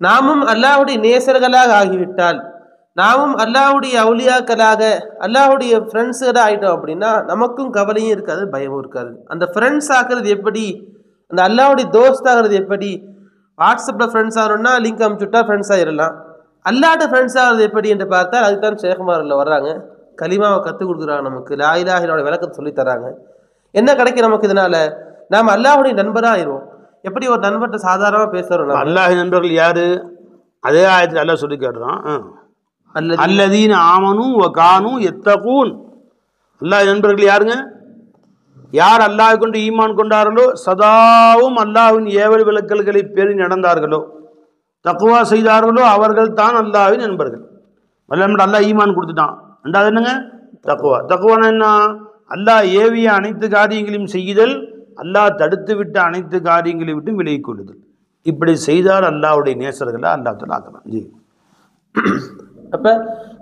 நாமும் அல்லாஹுடைய நேசர்களாக ஆகிவிட்டால், நாமும் அல்லாஹுடைய அவுலியாக்களாக, அல்லாஹுடைய ஃப்ரெண்ட்ஸுகளாக ஆகிட்டோம் அப்படின்னா நமக்கும் கவலையும் இருக்காது, பயமும் இருக்காது. அந்த ஃப்ரெண்ட்ஸ் ஆகிறது எப்படி? அந்த அல்லாஹுடைய தோஸ்த் ஆகிறது எப்படி? வாட்ஸ்அப்பில் ஃப்ரெண்ட்ஸ் ஆகணும்னா லிங்க் அனுப்பிச்சுட்டா ஃப்ரெண்ட்ஸ் ஆகிடலாம். அல்லாஹ்ட்ட ஃப்ரெண்ட்ஸ் ஆகிறது எப்படி என்று பார்த்தால் அதுதான் ஷேகுமாரில் வர்றாங்க, கலிமாவை கற்றுக் கொடுக்குறாங்க, நமக்கு லா இலாஹ இல்லல்லாஹ் விளக்கத்தை சொல்லித்தராங்க. என்ன கிடைக்கும் நமக்கு இதனால? நாம் அல்லாஹ்வுடைய நண்பராக ஆயிடுவோம். எப்படி ஒரு நண்பர்கிட்ட சாதாரணமாக பேசுகிறோம். அல்லாஹ் நண்பர்கள் யாரு? அதே ஆயத்தில் அல்லாஹ் சொல்லி காட்டுறான், அல்லதீன ஆமனு வ கானு யத்தகூன். அல்லாஹ் நண்பர்கள் யாருங்க? யார் அல்லாஹ் கொண்டு ஈமான் கொண்டார்களோ, சதாவும் அல்லாஹ்வின் ஏவல் விலக்கல்களை பேணி நடந்தார்களோ, தக்வா செய்தார்களோ, அவர்கள் தான் அல்லாஹ்வின் நண்பர்கள். அல்லாஹ் ஈமான் கொடுத்துட்டான். ரெண்டாவது என்னங்க? தக்வா. தக்வானா என்ன? அல்லாஹ் ஏவிய அனைத்து காரியங்களையும் செய்யுதல், அல்லாஹ் தடுத்து விட்ட அனைத்து காரியங்களை விட்டு விலகிக் கொள்ளுதல். இப்படி செய்தால் அல்லாஹ்வுடைய நேசர்களை அல்லாஹ் தஆலா ஆக்கலாம். ஜி, அப்போ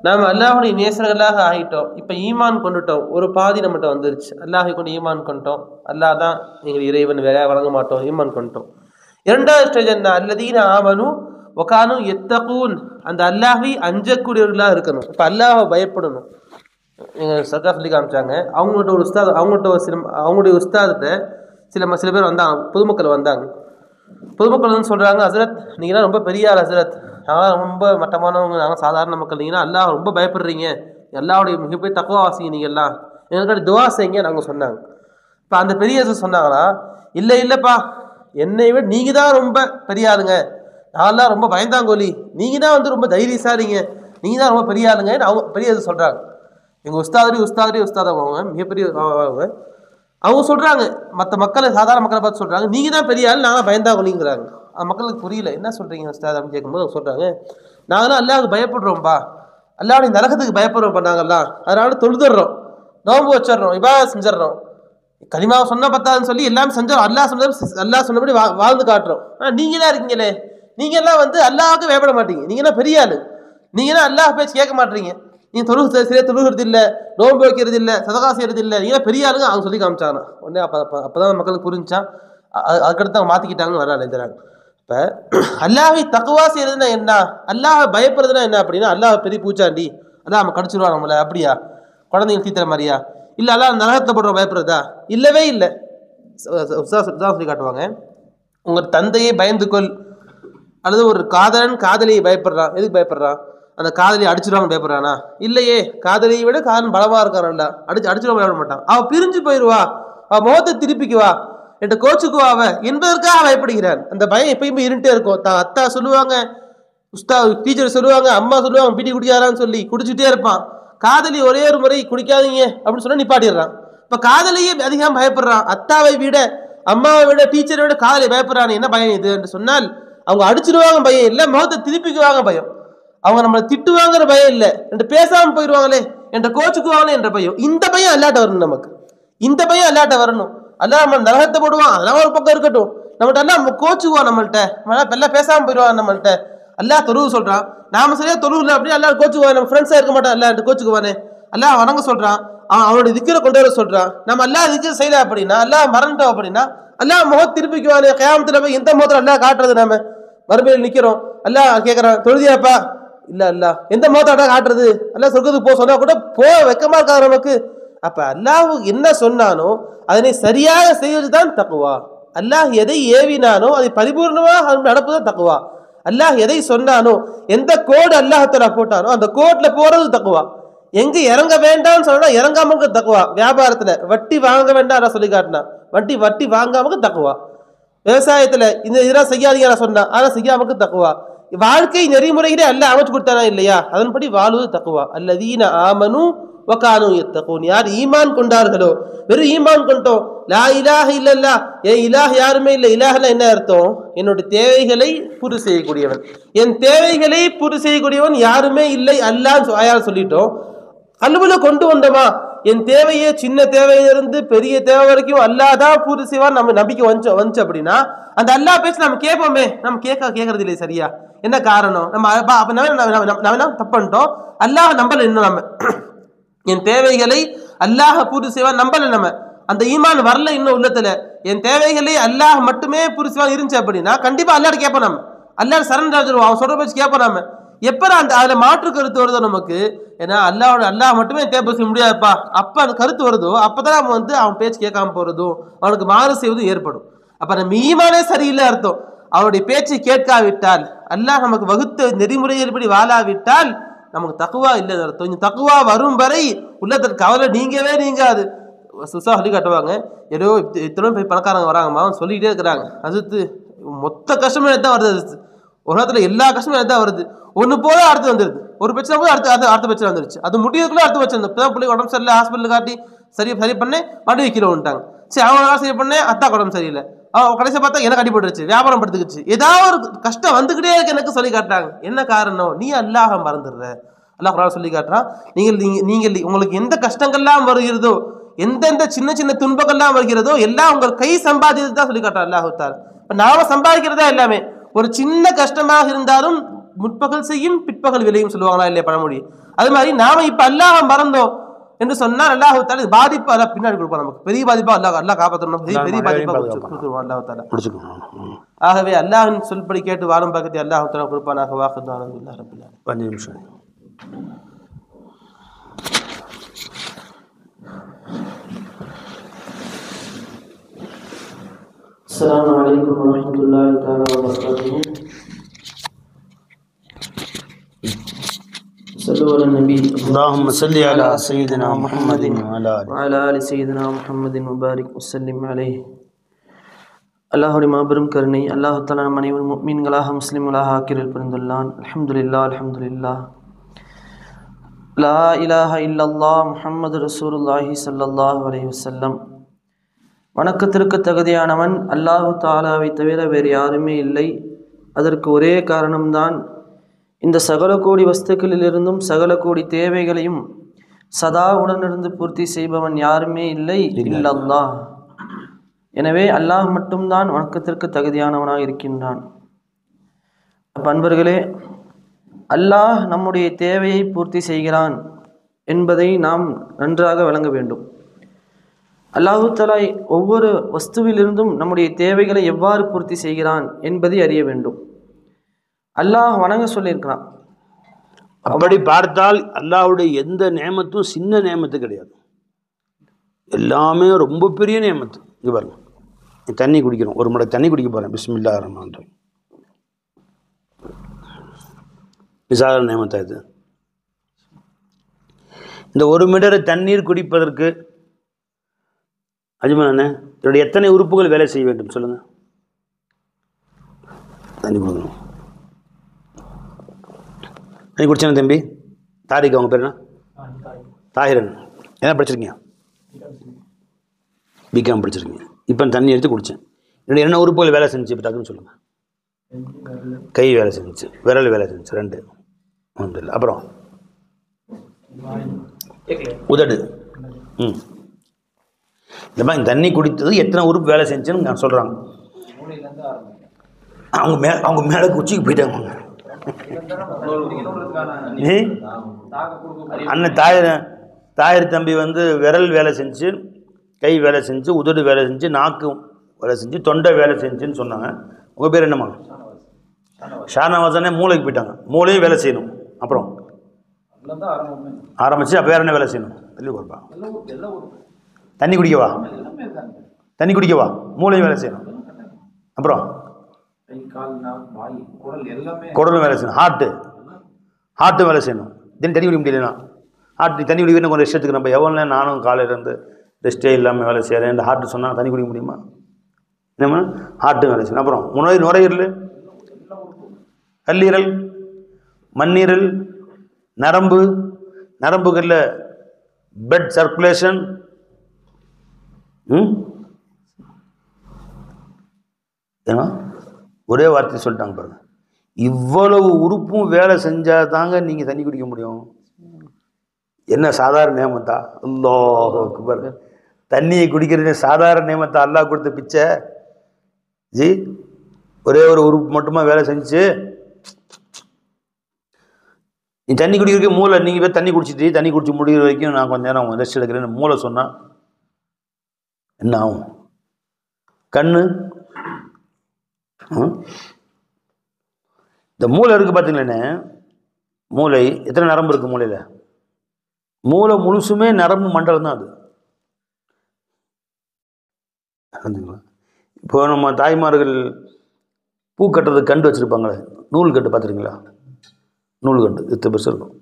நாம் அல்லாஹுடைய நேசர்களாக ஆகிட்டோம். இப்போ ஈமான் கொண்டுட்டோம், ஒரு பாதி நம்மகிட்ட வந்துருச்சு. அல்லாஹை கொண்டு ஈமான் கொண்டோம், அல்லாஹ் தான் எங்கள் இறைவன், வேற வழங்க மாட்டோம், ஈமான் கொண்டோம். இரண்டாவது ஸ்டேஜ் என்ன? அல்லதீன ஆமனு வ கானு யத்தகூன். அந்த அல்லாஹை அஞ்சக்கூடியவர்களாக இருக்கணும். இப்போ அல்லாஹை பயப்படணும். எங்கள் சர்க்கார் சொல்லி காமிச்சாங்க, அவங்கள்ட்ட ஒரு உஸ்தாத், அவங்களுடைய உஸ்தாதிட்ட சில பேர் வந்தாங்க, பொதுமக்கள் வந்தாங்க. பொதுமக்கள் வந்து சொல்கிறாங்க, ஹசரத் நீங்களாம் ரொம்ப பெரிய ஆள் ஹசரத், நாங்களாம் ரொம்ப மட்டமானவங்க, நாங்கள் சாதாரண மக்கள், நீங்கன்னா அல்லாஹ் ரொம்ப பயப்படுறீங்க, அல்லாஹ்வுடைய மிகப்பெரிய தக்வா வாசிங்க, நீங்கள் எல்லாம் எங்களுக்கு துவா செய்யுங்க நாங்கள் சொன்னாங்க. இப்போ அந்த பெரிய சொன்னாங்களா, இல்லைப்பா, என்னை விட நீங்கள் தான் ரொம்ப பெரிய ஆளுங்க, நான்லாம் ரொம்ப பயந்தாங்கோலி, நீங்கள் தான் வந்து ரொம்ப தைரியசாலிங்க, நீங்கள் தான் ரொம்ப பெரிய ஆளுங்க அவங்க பெரிய சொல்கிறாங்க. எங்கள் உஸ்தாதரி அவங்க மிகப்பெரிய அவங்க சொல்கிறாங்க, மற்ற மக்களை, சாதாரண மக்களை பார்த்து சொல்கிறாங்க, நீங்கள் தான் பெரிய ஆள், நாங்கள் பயந்தாங்கோலிங்கிறாங்க. மக்களுக்கு புரியல. என்ன சொல்கிறீங்க உஸ்தாத் அப்படின்னு கேட்கும்போது அவங்க சொல்கிறாங்க, நாங்களாம் அல்லாஹ்வுக்கு பயப்படுறோம்ப்பா, அல்லாஹ்வுடைய நரகத்துக்கு பயப்படுறோம்ப்பா நாங்கள்லாம், அதனால தொழுதுடுறோம், நோன்பு வச்சிடறோம், இபாதத் செஞ்சிடறோம், கலிமாவை சொன்னால் பத்தாதுன்னு சொல்லி எல்லாமே செஞ்சோம், அல்லாஹ் சொன்னபடி வாழ்ந்து காட்டுறோம். ஆனால் நீங்களாம் இருக்கீங்களே, நீங்கள்லாம் வந்து அல்லாஹ்வுக்கு பயப்பட மாட்டீங்க, நீங்கள்லாம் பெரிய ஆளு, நீங்கள்லாம் அல்லாஹ் பேச்சு கேட்க மாட்டீங்க, நீங்கள் சரியாக தொழுகிறது இல்லை, நோன்பு வைக்கிறது இல்லை, சதகா செய்கிறது இல்லை, நீங்களாம் பெரிய ஆளுங்க அவங்க சொல்லி காமிச்சாங்க. உடனே அப்போ தான் மக்களுக்கு புரிஞ்சான். அதுக்கடுத்து அவங்க மாற்றிக்கிட்டாங்கன்னு வர அழைக்கிறாங்க. இப்போ அல்லாஹ்வை தக்வா செய்யறதுன்னா என்ன, அல்லாஹ் பயப்படுறதுன்னா என்ன அப்படின்னா, அல்லாஹ் பெரிய பூச்சாண்டி, அல்லாஹ் நம்ம கடிச்சிருவான் நம்மளை அப்படியா, குழந்தைங்க தீத்துற மாதிரியா, இல்லை அல்லாஹ் நரகத்தை போடுற பயப்படுறதா, இல்லவே இல்லை. சொல்லி காட்டுவாங்க, உங்கள் தந்தையை பயந்துக்கொள், அல்லது ஒரு காதலன் காதலியை பயப்படுறான், எதுக்கு பயப்படுறான், அந்த காதலியை அடிச்சிருவாங்க பயப்படுறானா, இல்லையே, காதலியை விட காதலன் பலமாக இருக்கான்ல, அடிச்சிருவாங்க பயப்பட மாட்டான், அவள் பிரிஞ்சு போயிடுவா, அவள் முகத்தை திருப்பிக்குவா, என்கிட்ட கோச்சுக்குவா அவ என்பதற்காக பயப்படுகிறான். அந்த பயம் எப்பயுமே இருந்துட்டே இருக்கும். அத்தா சொல்லுவாங்க, டீச்சர் சொல்லுவாங்க, அம்மா சொல்லுவாங்க பீடி குடிக்காதான்னு சொல்லி குடிச்சுட்டே இருப்பான். காதலி ஒரே ஒரு முறை குடிக்காதீங்க அப்படின்னு சொன்னா நிப்பாட்டிடுறான். இப்ப காதலியே அதிகமாக பயப்படுறான். அத்தாவை விட, அம்மாவை விட, டீச்சரை விட காதலி பயப்படுறான். என்ன பயம் இது என்று சொன்னால், அவங்க அடிச்சிருவாங்க பயம் இல்லை, முகத்தை திருப்பிக்குவாங்க பயம், அவங்க நம்மளை திட்டுவாங்கிற பயம் இல்லை, என்று பேசாம போயிடுவாங்களே, என்ற கோச்சுக்குவாங்களே என்ற பயம். இந்த பயம் அல்லாட்ட வரணும், நமக்கு இந்த பயம் அல்லாட்ட வரணும். அல்லாஹ் நம்ம நரகத்தை போடுவான், அதெல்லாம் ஒரு பக்கம் இருக்கட்டும், நம்மகிட்ட எல்லாம் கோச்சுக்குவான், நம்மள்கிட்ட எல்லாம் பேசாம போயிடுவான், நம்மள்கிட்ட அல்லாஹ் தொழுவு சொல்றான், நாம சரியா தொழுவுல அப்படி அல்லாஹ் கோச்சுக்குவான், நம்ம ஃப்ரெண்ட்ஸா இருக்க மாட்டான், அல்லாஹ் கோச்சுக்குவானே, அல்லாஹ் வணங்க சொல்றான், அவனுடைய திக்கிற கொண்டு வர சொல்றான், நம்ம அல்லாஹ் திக்கிற செய்யல அப்படின்னா, அல்லாஹ் மறந்துட்டோம் அப்படின்னா, அல்லாஹ் முகத்தை திருப்பிக்குவானே, கியாமத்துல போய் எந்த முகத்துல அல்லாஹ் காட்டுறது, நாம மறுபடியும் நிக்கிறோம், அல்லாஹ் கேட்கறான் தொழுதியாப்பா, இல்ல அல்லாஹ் எந்த முகத்தை காட்டுறது, அல்லாஹ் சொர்க்கத்துக்கு போக சொன்னா கூட போக வெக்கமா இருக்காது நமக்கு. அப்ப அல்லாஹ் என்ன சொன்னானோ அதனை சரியாக செய்வதுதான் தக்குவா. அல்லாஹ் எதை ஏவினானோ அதை பரிபூர்ணமாக நடப்பதுதான் தக்குவா. அல்லாஹ் எதை சொன்னானோ, எந்த கோடு அல்லாஹ்தாலா போட்டானோ அந்த கோட்ல போறது தக்குவா. எங்க இறங்க வேண்டாம்னு சொன்னா இறங்காம தக்குவா. வியாபாரத்துல வட்டி வாங்க வேண்டாம் சொல்லி காட்டினா, வட்டி வாங்காம தக்குவா. விவசாயத்துல இந்த இதெல்லாம் செய்யாதீங்க சொன்னா அதெல்லாம் செய்யாமக்கு தக்குவா. வாழ்க்கை நெறிமுறைகளே அல்லாஹ் அமைச்சு கொடுத்தானா இல்லையா, அதன்படி வாழ்வது தக்குவா. அல்லதீன ஆமனு வகானு யத்தகூன், யார் ஈமான் கொண்டார்களோ, வெறும் ஈமான் கொண்டோம், லா இலாஹ இல்லல்லாஹ், ஏன் இலாஹ் யாருமே இல்லை, இலாஹ்னா என்ன அர்த்தம், என்னுடைய தேவைகளை பூர்த்தி செய்யக்கூடியவன், என் தேவைகளை பூர்த்தி செய்யக்கூடியவன் யாருமே இல்லை அல்லாஹ் ஆயால் சொல்லிட்டோம். கல்வில கொண்டு வந்தோமா, என் தேவையே சின்ன தேவையிலிருந்து பெரிய தேவை வரைக்கும் அல்லாஹ் தான் பூர்த்தி செய்வான் நம்ம நம்பிக்கை வந்துச்சு அப்படின்னா, அந்த அல்லாஹ் பேச்சு நம்ம கேட்போமே, நம்ம கேட்கறது இல்லை சரியா, என்ன காரணம், நம்ம தப்பு பண்ணிட்டோம், அல்லாஹ் நம்பல, இன்னும் நம்ம என் தேவைகளை அல்லாஹ் பூர்த்தி செய்வான் நம்பல, நம்ம அந்த ஈமான் வரல இன்னும் உள்ளத்துல. என் தேவைகளை அல்லாஹ் மட்டுமே பூர்த்தி செய்வான் இருந்துச்சு அப்படின்னா கண்டிப்பா அல்லாஹ் கேட்போம், நம்ம அல்லாஹ் சரண்டர் அவன் சொல்ற பேச்சு கேட்போம். நம்ம எப்ப அந்த அதுல மாற்று கருத்து வருதோ நமக்கு, ஏன்னா அல்லாஹ் மட்டுமே தேவை செய்ய முடியாதுப்பா, அப்ப அந்த கருத்து வருதோ அப்பதான் நம்ம வந்து அவன் பேச்சு கேட்காம போறதும் அவனுக்கு மாறு செய்வதும் ஏற்படும். அப்ப நம்ம ஈமானே சரியில்லை அர்த்தம். அவனுடைய பேச்சை கேட்காவிட்டால், அல்லாஹ் நமக்கு வகுத்த நெறிமுறைகள் படி வாழாவிட்டால் நமக்கு தக்குவா இல்லை அர்த்தம். இந்த தக்குவா வரும் வரை உள்ளதற்கு கவலை நீங்காது. சுசா சொல்லி காட்டுவாங்க, ஏதோ இத்தனை போய் பணக்காரங்க வராங்கம்மா, சொல்லிக்கிட்டே இருக்கிறாங்க, அது மொத்த கஷ்டமே தான் வருது, ஒரு நேரத்தில் எல்லா கஷ்டமும் தான் வருது, ஒன்று போல அடுத்து வந்துடுது, ஒரு பிரச்சனை போது அடுத்த பிரச்சனை வந்துருச்சு, அது முடியறதுக்குள்ள அடுத்த பிரச்சனை. இப்போதான் பிள்ளைங்க உடம்பு சரியில்லை, ஹாஸ்பிட்டல் காட்டி சரி பண்ணேன், மறுபடியும் கீழே வந்துட்டாங்க, சரி அவங்க சரி பண்ணேன், அத்தா உடம்பு சரியில்லை, கடைசியை பார்த்தா எனக்கு அடிபட்டுருச்சு, வியாபாரம் படுத்துக்கிச்சு, ஏதாவது ஒரு கஷ்டம் வந்துக்கிட்டே இருக்கு எனக்கு சொல்லி காட்டுறாங்க. என்ன காரணம், நீ அல்லாஹ் மறந்துடுற. அல்லாஹ் குர்ஆன்ல சொல்லி காட்டுறான், நீங்கள் உங்களுக்கு எந்த கஷ்டங்கள்லாம் வருகிறதோ, எந்தெந்த சின்ன துன்பங்கள்லாம் வருகிறதோ எல்லாம் உங்கள் கை சம்பாதித்து தான் சொல்லி காட்டுறான் அல்லாஹ் தஆலா. இப்போ நாம சம்பாதிக்கிறதா எல்லாமே, ஒரு சின்ன கஷ்டமாக இருந்தாலும் முற்பகல் செய்யும் பிற்பகல் விளையும் சொல்லுவாங்களா இல்லையா பழமொழி, அது மாதிரி நாம இப்ப அல்லாஹ் மறந்தோம் என்று சொன்னால் அல்லாஹ் தஆலா பாதிப்பு அல்லாஹ் பின்னாடி கொடுப்பான், நமக்கு பெரிய பாதிப்பா அல்லாஹ் காப்பாற்றணும், பெரிய பாதிப்பா கொடுத்துருவான் அல்லாஹ் தஆலா. ஆகவே அல்லாஹ்வின் சொல்படி கேட்டு வாழும் பக்கத்தை அல்லாஹ் தஆலா கொடுப்பானாக. வாஹிது அல்ஹம்துலில்லாஹி ரப்பில் ஆலமீன். 5 நிமிஷம். அஸ்ஸலாமு அலைக்கும் வரஹ்மத்துல்லாஹி தஆலா வபரகாத்துஹு. ஸல்லு அலா நபி அல்லாஹும்ம ஸல்லி அலா சய்யிதினா முஹம்மதின் வ அலா ஆலி சய்யிதினா முஹம்மதின் முபாரிக் வஸல்லிம் அலைஹி. அல்லாஹ்வுடைய மாபெரும் கருணை, அல்லாஹ் தஆலா நம் அனைவரும் முஃமின்களாக முஸ்லிம்களாக ஆக்கியருள் புரிந்துள்ளான். அல்ஹம்துலில்லாஹ். லா இலாஹ இல்லல்லாஹ் முஹம்மது ரசூலுல்லாஹி ஸல்லல்லாஹு அலைஹி வஸல்லம். வணக்கத்திற்கு தகுதியானவன் அல்லாஹு தாலாவை தவிர வேறு யாருமே இல்லை. அதற்கு ஒரே காரணம்தான், இந்த சகல கோடி வஸ்துக்களிலிருந்தும் சகல கோடி தேவைகளையும் சதா உடனிருந்து பூர்த்தி செய்பவன் யாருமே இல்லை இல்லல்லாஹ். எனவே அல்லாஹ் மட்டும்தான் வணக்கத்திற்கு தகுதியானவனாக இருக்கின்றான். அன்பர்களே, அல்லாஹ் நம்முடைய தேவையை பூர்த்தி செய்கிறான் என்பதை நாம் நன்றாக விளங்க வேண்டும். அல்லாஹு தஆலா ஒவ்வொரு வஸ்துவிலிருந்தும் நம்முடைய தேவைகளை எவ்வாறு பூர்த்தி செய்கிறான் என்பதை அறிய வேண்டும். அல்லாஹ் வணங்க சொல்லியிருக்கிறான். அப்படி பார்த்தால் அல்லாஹ்வுடைய எந்த நேமத்தும் சின்ன நேமத்து கிடையாது, எல்லாமே ரொம்ப பெரிய நேமத்து. இங்கே பாருங்க, தண்ணி குடிக்கிறோம், ஒரு மடை தண்ணி குடிக்க போகிறேன், பிஸ்மில்லாஹிர் ரஹ்மானிர் ரஹீம். விசாரணை நேமத்தா இது? இந்த ஒரு மிடர் தண்ணீர் குடிப்பதற்கு அஜ்மன் என்னுடைய எத்தனை உறுப்புகள் வேலை செய்ய வேண்டும் சொல்லுங்க? தண்ணி கொடுக்கணும். தண்ணி குடிச்சேன் தம்பி. தாரிக் அவங்க பேர் என்ன? தாஹிரன். என்ன படிச்சிருக்கீங்க? பிகாம் படிச்சிருக்கீங்க. இப்போ தண்ணி எடுத்து குடித்தேன். என்னுடைய என்ன உறுப்புகள் வேலை செஞ்சு இப்போ டக்குன்னு சொல்லுங்கள். கை வேலை செஞ்சு, விரல் வேலை செஞ்சு, 2 ஒன்றும் இல்லை. அப்புறம் உதடு. இந்த மாதிரி தண்ணி குடித்தது எத்தனை உறுப்பு வேலை செஞ்சுன்னு நான் சொல்கிறாங்க. அவங்க மேலே உச்சிக்கு போயிட்டாங்க. அண்ணன் தாயர் தம்பி வந்து விரல் வேலை செஞ்சு, கை வேலை செஞ்சு, உதடு வேலை செஞ்சு, நாக்கு வேலை செஞ்சு, தொண்டை வேலை செஞ்சுன்னு சொன்னாங்க. உங்கள் பேர் என்னம்மா? ஷானவாசனே மூளைக்கு போயிட்டாங்க. மூளையும் வேலை செய்யணும். அப்புறம் ஆரம்பிச்சு அப்போ வேறு என்ன வேலை செய்யணும்? தள்ளி கொடுப்பா. தண்ணி குடிக்கவா? தண்ணி குடிக்கவா? மூளையும் வேலை செய்யணும். அப்புறம் குடலும் வேலை செய்யணும். ஹார்ட்டும் வேலை செய்யணும். தண்ணி குடிக்க முடியலன்னா தண்ணி குடிக்கணும். கொஞ்சம் ரெஸ்ட் எடுத்துக்க. நம்ம எவ்வளோ நானும் காலையிலேருந்து ரெஸ்ட்டே இல்லாமல் வேலை செய்கிறேன். இந்த ஹார்ட்டு சொன்னால் தண்ணி குடிக்க முடியுமா? என்னம்மா? ஹார்ட்டும் வேலை செய்யணும். அப்புறம் நுரையீரல், கல்லீரல், மண்ணீரல், நரம்புகளில் பிளட் சர்க்குலேஷன். ஏன்னா ஒரே வார்த்தை சொல்லிட்டாங்க பாருங்க. இவ்வளவு உறுப்பும் வேலை செஞ்சால் தாங்க நீங்கள் தண்ணி குடிக்க முடியும். என்ன சாதாரண நியமத்தா? அல்லாஹ் அக்பர். தண்ணியை குடிக்கிறது சாதாரண நியமத்தா? அல்லாஹ் கொடுத்த பிச்சை ஜி. ஒரே ஒரு உறுப்பு மட்டுமா வேலை செஞ்சு? நீ தண்ணி குடிக்கிறதுக்கு மூளை, நீங்கள் போய் தண்ணி குடிச்சு முடிகிற வரைக்கும் நான் கொஞ்சம் நேரம் ரெஸ்ட் எடுக்கிறேன்னு மூளை சொன்னால் என்ன ஆகும்? கண்ணு, இந்த மூளை இருக்குது பார்த்தீங்களேண்ணே, மூளை எத்தனை நரம்பு இருக்குது மூளையில்? மூளை முழுசுமே நரம்பு மண்டலம் தான் அது. இப்போ நம்ம தாய்மார்கள் பூ கட்டுறதுக்கு கண்டு வச்சுருப்பாங்களே, நூல் கட்டு பார்த்துருக்கீங்களா? நூல் கண்டு எத்தனை பெருசு இருக்கும்.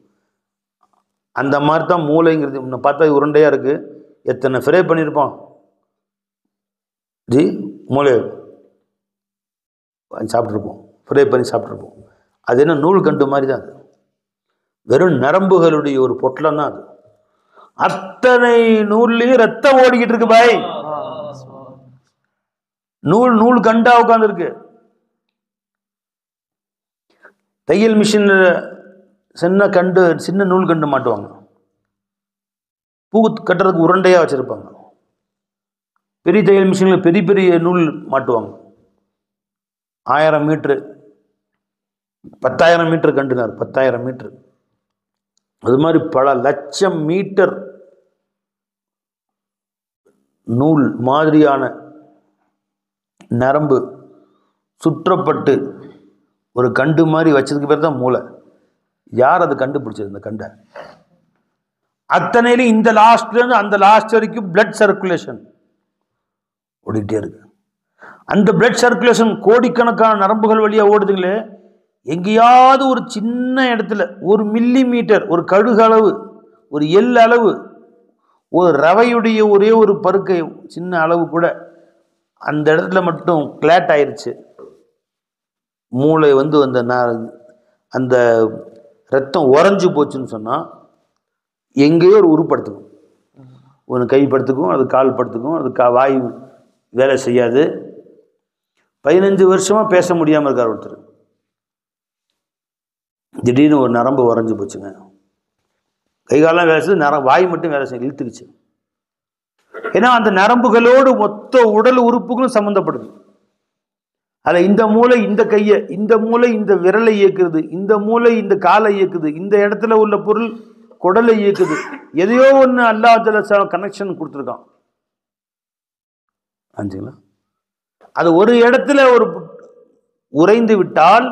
அந்த மாதிரி தான் மூளைங்கிறது. இன்னும் பார்த்தா உருண்டையாக இருக்குது. எத்தனை ஃப்ரை பண்ணியிருப்போம் ஜி. மூளை சாப்பிட்ருப்போம், ஃப்ரை பண்ணி சாப்பிட்ருப்போம். அது என்ன நூல் கண்டு மாதிரி தான் அது. வெறும் நரம்புகளுடைய ஒரு பொட்டலம் தான் அது. அத்தனை நூல்லையும் ரத்தம் ஓடிக்கிட்டு இருக்கு பாய். நூல் கண்டா உட்காந்துருக்கு. தையல் மிஷின்ல சின்ன நூல் கண்டு மாட்டுவாங்க. பூ கட்டுறதுக்கு உருண்டையாக வச்சுருப்பாங்க. பெரிய தையல் மிஷினில் பெரிய பெரிய நூல் மாட்டுவாங்க. 1000 மீட்ரு 10,000 மீட்டர் கண்டுனார். 10,000 மீட்ரு. அது மாதிரி பல லட்சம் மீட்டர் நூல் மாதிரியான நரம்பு சுற்றப்பட்டு ஒரு கண்டு மாதிரி வச்சதுக்கு பேர் தான் மூளை. யார் அது கண்டுபிடிச்சது? இந்த கண்டை அத்தனையிலும் இந்த லாஸ்ட்லேருந்து அந்த லாஸ்ட் வரைக்கும் பிளட் சர்க்குலேஷன் ஓடிக்கிட்டே இருக்கு. அந்த பிளட் சர்க்குலேஷன் கோடிக்கணக்கான நரம்புகள் வழியாக ஓடுதுங்களே. எங்கேயாவது ஒரு சின்ன இடத்துல 1 மில்லி மீட்டர், ஒரு கடுகு அளவு, ஒரு எல் அளவு, ஒரு ரவையுடைய ஒரே ஒரு பருக்கை சின்ன அளவு கூட அந்த இடத்துல மட்டும் கிளாட் ஆயிடுச்சு. மூளை வந்து அந்த ரத்தம் உறைஞ்சு போச்சுன்னு சொன்னால் எங்கேயோ ஒரு உருப்படுத்துக்கும். ஒன்று கை படுத்துக்கும், அது கால் படுத்துக்கும், அது வாய் வேலை செய்யாது. 15 வருஷமா பேச முடியாமல் இருக்கார் ஒருத்தர். திடீர்னு ஒரு நரம்பு உறைஞ்சு போச்சுங்க. கைகாலெலாம் வேலை செய்யுது, வாய் மட்டும் வேலை செய்ய இழுத்துக்குச்சு. ஏன்னா அந்த நரம்புகளோடு மொத்த உடல் உறுப்புகளும் சம்மந்தப்படுது. அதில் இந்த மூளை இந்த கையை, இந்த மூளை இந்த விரலை இயக்குது, இந்த மூளை இந்த காலை இயக்குது, இந்த இடத்துல உள்ள பொருள் குடலை இயக்குது. எதையோ ஒன்று அல்லாஹ் கனெக்ஷன் கொடுத்துருக்கான். ஆச்சுங்களா? அது ஒரு இடத்துல ஒரு உறைந்து விட்டால்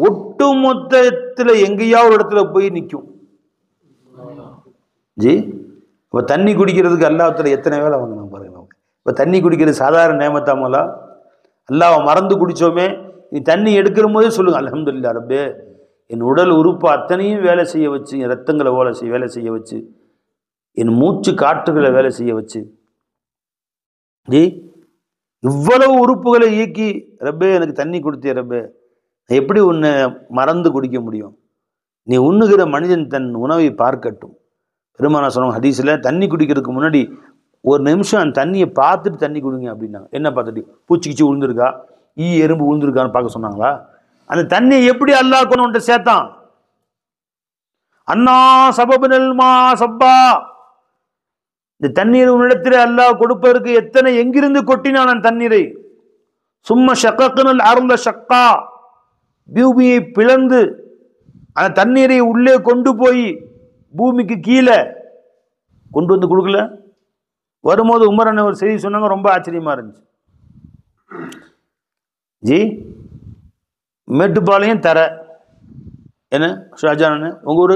ஒட்டு மொத்தத்தில் எங்கேயாவது ஒரு இடத்துல போய் நிற்கும். ஜி இப்போ தண்ணி குடிக்கிறதுக்கு அல்லாஹ்வுல எத்தனை வேலை வாங்கினா பாருங்க. இப்போ தண்ணி குடிக்கிறது சாதாரண நேமத்தாமலா? அல்லாஹ் மறந்து குடித்தோமே, நீ தண்ணி எடுக்கிற போதே சொல்லுங்க அல்ஹம்துலில்லாஹ் ரப்பே, என் உடல் உறுப்பு அத்தனையும் வேலை செய்ய வச்சு, என் ரத்தங்களை வேலை செய்ய வச்சு, என் மூச்சு காற்றுகளை வேலை செய்ய வச்சு, ஜி இவ்வளவு உறுப்புகளை இயக்கி ரப்பே எனக்கு தண்ணி கொடுத்தே ரப்பே, நான் எப்படி உன்னை மறந்து குடிக்க முடியும்? நீ உண்ணுகிற மனிதன் தன் உணவை பார்க்கட்டும். பெருமானா சொன்னாங்க ஹதீஸில், தண்ணி குடிக்கிறதுக்கு முன்னாடி ஒரு நிமிஷம் அந்த தண்ணியை பார்த்துட்டு தண்ணி குடிங்க அப்படின்னாங்க. என்ன பார்த்துட்டு? பூச்சிக்கிச்சு விழுந்துருக்கா, எறும்பு விழுந்துருக்கான்னு பார்க்க சொன்னாங்களா? அந்த தண்ணியை எப்படி அல்லாஹ் கொண்டு வந்து சேர்த்தான்? அண்ணா சபபுனல் மா சப்பா, இந்த தண்ணீர் உன்னிடத்தில் அல்லாஹ் கொடுப்பதற்கு எத்தனை எங்கிருந்து கொட்டினான் அந்த தண்ணீரை. சும்மா ஷக்கக்குனல் அருள ஷக்கா, பூமியை பிளந்து அந்த தண்ணீரை உள்ளே கொண்டு போய் பூமிக்கு கீழே கொண்டு வந்து கொடுக்கல. வரும்போது உமர் அண்ணன் ஒரு செய்தி சொன்னாங்க, ரொம்ப ஆச்சரியமா இருந்துச்சு. ஜி மேட்டுப்பாளையம் தர என்ன ஷாஜான் உங்க ஊர்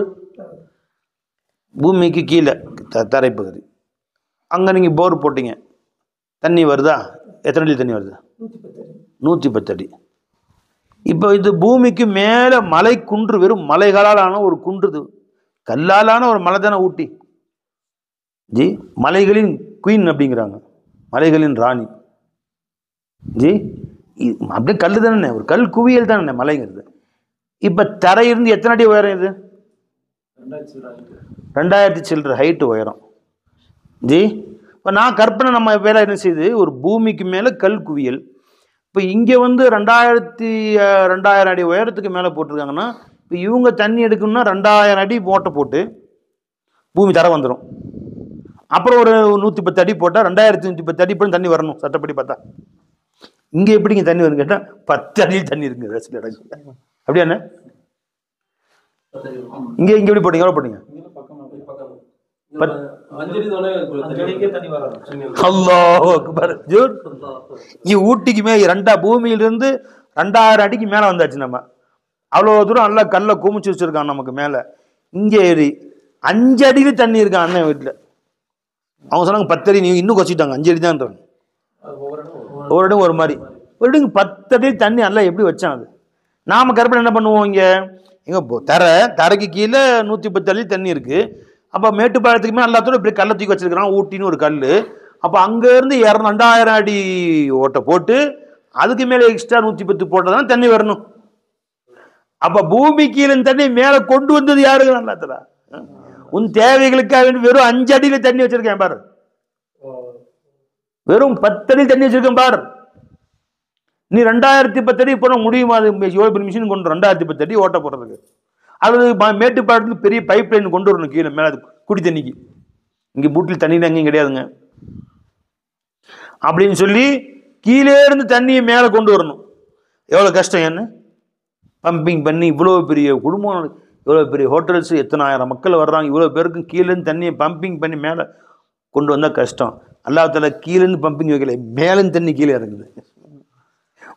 பூமிக்கு கீழே தரைப்பகுதி, அங்கே நீங்கள் போர் போட்டீங்க, தண்ணி வருதா? எத்தனை அடி தண்ணி வருது? 110 அடி. இப்போ இது பூமிக்கு மேலே மலை குன்று, வெறும் மலைகளாலான ஒரு குன்று, கல்லாலான ஒரு மலை தானே ஊட்டி. ஜி மலைகளின் குயின் அப்படிங்கிறாங்க, மலைகளின் ராணி. ஜி அப்படியே கல் தானே, ஒரு கல் குவியல் தானே மலைங்கிறது. இப்போ தரையிருந்து எத்தனை அடி உயரம்? இது 2000 சில்லற ஹைட்டு உயரம். ஜி இப்போ நான் கற்பனை நம்ம வேலை என்ன செய்யுது, ஒரு பூமிக்கு மேலே கல் குவியல். இப்போ இங்கே வந்து 2000 அடி உயரத்துக்கு மேலே போட்டிருக்காங்கன்னா, இப்போ இவங்க தண்ணி எடுக்கணும்னா 2000 அடி மோட்டை போட்டு பூமி தர வந்துடும். அப்புறம் ஒரு 110 அடி போட்டால் 2110 அடி போய் தண்ணி வரணும் சட்டப்படி பார்த்தா. இங்கே எப்படிங்க தண்ணி வரும்னு கேட்டால் 10 அடியில் தண்ணி இருக்குங்க சில இடங்கள். அப்படியா என்ன? இங்கே இங்கே எப்படி போட்டீங்க? எவ்வளோ போட்டீங்க? அல்லாஹ் அக்பர். இங்கே ஊட்டிக்குமே பூமியிலிருந்து 2000 அடிக்கு மேலே வந்தாச்சு. நம்ம அவ்வளோ தூரம் நல்லா கல்லை குமிச்சு வச்சிருக்கான் நமக்கு மேலே. இங்கே ஏறி 5 அடியில் தண்ணி இருக்கான் அண்ணன் வீட்டில். அவங்க சொன்னாங்க 10 அடி, நீங்க இன்னும் குறைச்சிட்டாங்க, 5 அடி தான். ஒவ்வொரு இடம் ஒரு மாதிரி, ஒரு இடம் 10 அடி தண்ணி நல்லா எப்படி வச்சான் அது. நாம கற்பனை என்ன பண்ணுவோம், இங்கே தரைக்கு கீழே 110 அடி தண்ணி இருக்கு. அப்போ மேட்டுப்பாளையத்துக்குமே எல்லாத்தோட இப்படி கல்லை தூக்கி வச்சிருக்கிறான், ஊட்டின்னு ஒரு கல். அப்போ அங்கேருந்து 2000 அடி ஓட்டை போட்டு அதுக்கு மேலே எக்ஸ்ட்ரா 110 போட்டதான் தண்ணி வரணும். அப்போ பூமி கீழே தண்ணி மேலே கொண்டு வந்தது யாருக்கு? நல்லாத்தல உன் தேவைகளுக்காக வெறும் 5 அடியில் தண்ணி வச்சிருக்கேன் பாரு, வெறும் 10 அடி தண்ணி வச்சிருக்கேன் பாரு. நீ 2010 அடி போட முடியுமா? அது எவ்வளோ பெரிய மிஷின் கொண்டு 2010 அடி ஓட்ட போடுறதுக்கு. அல்லது மேட்டுப்பாளத்துக்கு பெரிய பைப் லைன் கொண்டு வரணும் கீழே மேலே குடி தண்ணிக்கு. இங்கே பூட்டில் தண்ணி எங்கேயும் கிடையாதுங்க. அப்படின்னு சொல்லி கீழே இருந்து தண்ணியை மேலே கொண்டு வரணும். எவ்வளோ கஷ்டம் என்ன? பம்பிங் பண்ணி இவ்வளோ பெரிய குடும்பம், இவ்வளோ பெரிய ஹோட்டல்ஸ், எத்தனை ஆயிரம் மக்கள் வர்றாங்க, இவ்வளோ பேருக்கும் கீழேருந்து தண்ணியை பம்பிங் பண்ணி மேலே கொண்டு வந்தால் கஷ்டம். அல்லாஹ் தஆலா கீழேருந்து பம்பிங் வைக்கல, மேலேருந்து தண்ணி கீழே இறங்குது.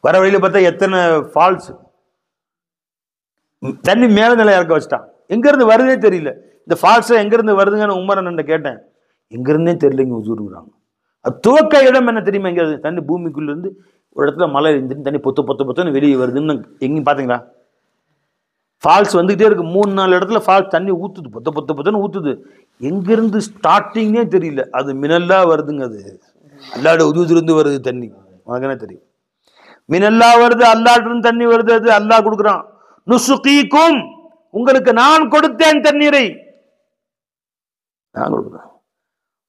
வர வழியில் பார்த்தா எத்தனை ஃபால்ஸ், தண்ணி மேலே நிலை இறக்க வச்சுட்டான். எங்கேருந்து வருதுன்னே தெரியல. இந்த ஃபால்ஸை எங்கேருந்து வருதுங்கன்னு உமரன் கேட்டேன். எங்கேருந்தே தெரியலைங்க ஹுசூருங்கிறாங்க. அது துவக்க இடம் என்ன தெரியுமா? எங்கே தண்ணி பூமிக்குள்ளேருந்து ஒரு இடத்துல மழை இருந்துட்டு தண்ணி பொத்துன்னு வெளியே வருதுன்னு எங்கேயும் பார்த்தீங்களா? ஃபால்ஸ் வந்துக்கிட்டே இருக்கு. 3-4 இடத்துல ஃபால்ஸ் தண்ணி ஊற்றுது, பொத்துன்னு ஊற்றுது. எங்கேருந்து ஸ்டார்டிங்னே தெரியல. அது மினல்லா வருதுங்க. அது அல்லாட உதவிலிருந்து வருது தண்ணி. உனக்குனே தெரியும். மினல்லா வருது, அல்லாட்டிருந்து தண்ணி வருது. அது அல்லாஹ் கொடுக்குறான். நுசுகீக்கும், உங்களுக்கு நான் கொடுத்தேன் தண்ணீரை, நான் கொடுக்குறேன்.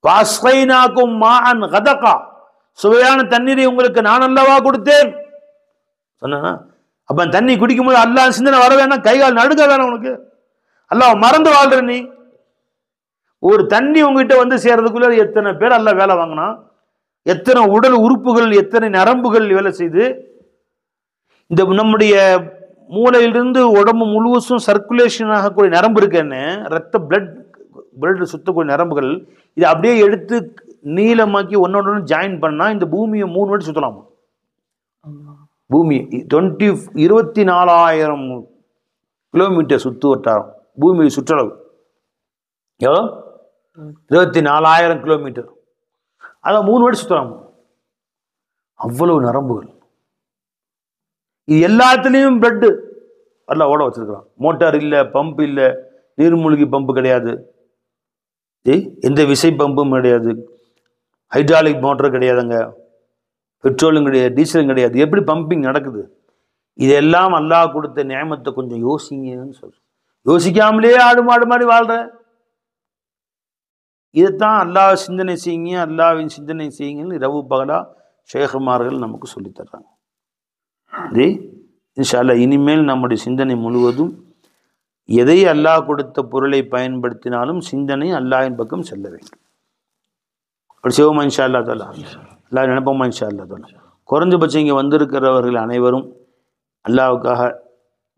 வாஸ்கைனாக்கும் மாஅன் கதகா, சுவையான தண்ணீரை உங்களுக்கு நான் அல்லவா கொடுத்தேன் சொன்னா. அப்ப தண்ணி குடிக்கும்போது அல்லாஹ் சிந்தனை வர வேணாம், கைகால் நடுக்க வேணாம் உனக்கு. அல்லாஹ் மறந்து வாழ்ற நீ. ஒரு தண்ணி உங்ககிட்ட வந்து சேர்றதுக்குள்ள எத்தனை பேர் அல்லாஹ் வேலை வாங்கினா, எத்தனை உடல் உறுப்புகள், எத்தனை நரம்புகள் வேலை செய்து, இந்த நம்முடைய மூளையிலிருந்து உடம்பு முழுவதும் சர்க்குலேஷன் ஆகக்கூடிய நரம்பு இருக்குன்னு, ரத்த பிளட் சுத்தக்கூடிய நரம்புகள், இதை அப்படியே எடுத்து நீளமாக்கி ஒன்னோட ஜாயின் பண்ணா இந்த பூமியை 3 வாட்டி சுத்தலாமா? பூமி 24,000 கிலோமீட்டர் சுற்று வட்டாரம் பூமி சுற்றளவு. எவ்வளோ? 24,000 கிலோமீட்டர். அதை 3 வாட்டி சுத்தலாமா? அவ்வளவு நரம்புகள். இது எல்லாத்துலேயும் பிளட்டு எல்லாம் ஓட வச்சிருக்கிறான். மோட்டார் இல்லை, பம்ப் இல்லை, நீர்மூழ்கி பம்பு கிடையாது, எந்த விசை பம்பும் கிடையாது, ஹைட்ராலிக் மோட்டர் கிடையாதுங்க, பெட்ரோலும் கிடையாது, டீசலும் கிடையாது. எப்படி பம்பிங் நடக்குது? இதெல்லாம் அல்லாஹ் கொடுத்த நியமத்தை கொஞ்சம் யோசிங்கன்னு சொல்றேன். யோசிக்காமலே ஆடு மாடு மாதிரி வாழ்ற. இதைத்தான் அல்லாஹ் சிந்தனை செய்யுங்க, அல்லாஹ்வின் சிந்தனை செய்யுங்கன்னு இரவு பகலா ஷேகுமார்கள் நமக்கு சொல்லித்தர்றாங்க. இன்ஷா அல்லாஹ் இனிமேல் நம்முடைய சிந்தனை முழுவதும் எதை அல்லாஹ் கொடுத்த பொருளை பயன்படுத்தினாலும் சிந்தனை அல்லாஹ்வின் பக்கம் செல்ல வேண்டும். அப்படி செய்வோமா இன்ஷா அல்லாஹ் தஆலா? அல்லாஹ் நினைப்போமா இன்ஷா அல்லாஹ் தஆலா? குறைஞ்சபட்சம் இங்கே வந்திருக்கிறவர்கள் அனைவரும் அல்லாஹ்வுக்காக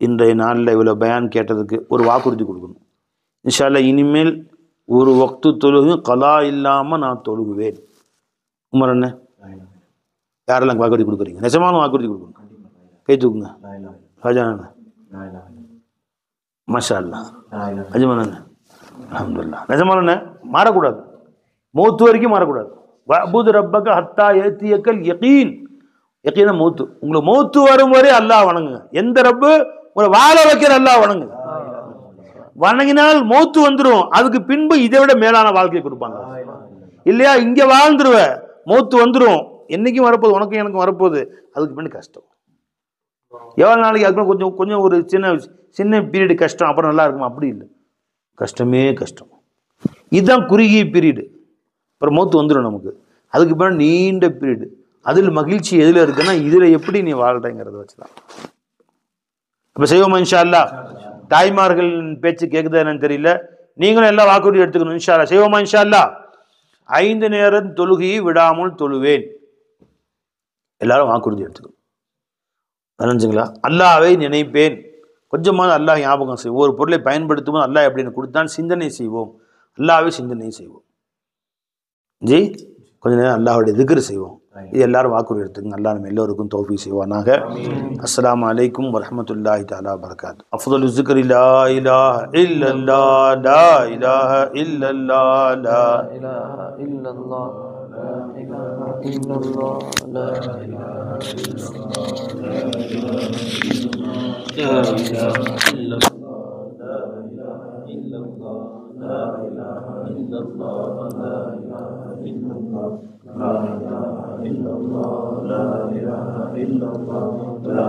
இன்றைய நாளில் இவ்வளோ பயான் கேட்டதுக்கு ஒரு வாக்குறுதி கொடுக்கணும். இன்ஷா அல்லாஹ் இனிமேல் ஒரு வக்து தொழுகு கலா இல்லாமல் நான் தொழுகுவேன். உமர் என்ன யாரெல்லாம் வாக்குறுதி கொடுக்குறீங்க? நிஜமான வாக்குறுதி கொடுக்கணும். கை தூக்குங்க. ராஜானா மாஷா அல்லாஹ். அஜமான அல்ஹம்துலில்லாஹ். நிஜமான மாறக்கூடாது, மௌத்து வரைக்கும் மாறக்கூடாது. வஅபுது ரப்பக ஹத்தா யஅதியக்கல் யகீன். யகீன மௌத்து. உங்களுக்கு மௌத்து வரும் வரை அல்லாஹ் வணங்குங்க. எந்த ரப்பு உங்களை வாழ வைக்கிற அல்லாஹ் வணங்குங்க. வணங்கினால் மௌத்து வந்துடும். அதுக்கு பின்பு இதை விட மேலான வாழ்க்கையை கொடுப்பாங்க இல்லையா? இங்க வாழ்ந்துருவ, மௌத்து வந்துடும். என்னைக்கும் வரப்போகுது, உனக்கும் எனக்கும் வரப்போகுது. அதுக்கு பின்னாடி கஷ்டம். எவ்வளோ நாளைக்கு? அதுக்கு கொஞ்சம் கொஞ்சம் ஒரு சின்ன பீரியடு கஷ்டம், அப்புறம் நல்லா இருக்குமா? அப்படி இல்லை, கஷ்டமே கஷ்டம். இதுதான் குறுகிய பீரியடு. அப்புறம் மௌத்து வந்துடும் நமக்கு. அதுக்கு பின்னாடி நீண்ட பீரியடு. அதில் மகிழ்ச்சி எதில் இருக்குன்னா இதில் எப்படி நீ வாழ்றங்கிறத வச்சுதான். அப்போ செய்வோமா இன்ஷா அல்லாஹ்? தாய்மார்கள் பேச்சு கேட்குதா என்னன்னு தெரியல, நீங்களும் எல்லாம் வாக்குறுதி எடுத்துக்கணும் இன்ஷா அல்லாஹ். செய்வோமா இன்ஷா அல்லாஹ்? 5 நேரம் தொழுகையை விடாமல் தொழுவேன். எல்லாரும் வாக்குறுதி எடுத்துக்கணும். நினைஞ்சுங்களா? அல்லாஹ்வை நினைப்பேன். கொஞ்சமாக அல்லாஹ் ஞாபகம் செய்வோம். ஒரு பொருளை பயன்படுத்தும் போது அல்லாஹ் எப்படின்னு கொடுத்தான் சிந்தனை செய்வோம். அல்லாஹ்வை சிந்தனை செய்வோம். ஜி கொஞ்ச நேரம் அல்லாஹ்வுடைய திக்ர் செய்வோம். இது எல்லாரும் வாக்குறுதி எடுத்துக்கங்க. அல்லாஹ் நம்ம எல்லோருக்கும் தௌஃபீக் செய்வானாக. அஸ்ஸலாமு அலைக்கும் வரஹ்மத்துல்லாஹி தஆலா வபரகாத்துஹு. அஃதலு ஸிக்ரி லா இலாஹ இல்லல்லாஹ், லா இலாஹ இல்லல்லாஹ், லா இலாஹ இல்லல்லாஹ், லா இலாஹ இல்லல்லாஹ், லா இலாஹ இல்லல்லாஹ், லா இலாஹ இல்லல்லாஹ், லா இலாஹ இல்லல்லாஹ், லா இலாஹ இல்லல்லாஹ், லா இலாஹ இல்லல்லாஹ், லா இலாஹ இல்லல்லாஹ், லா இலாஹ இல்லல்லாஹ்,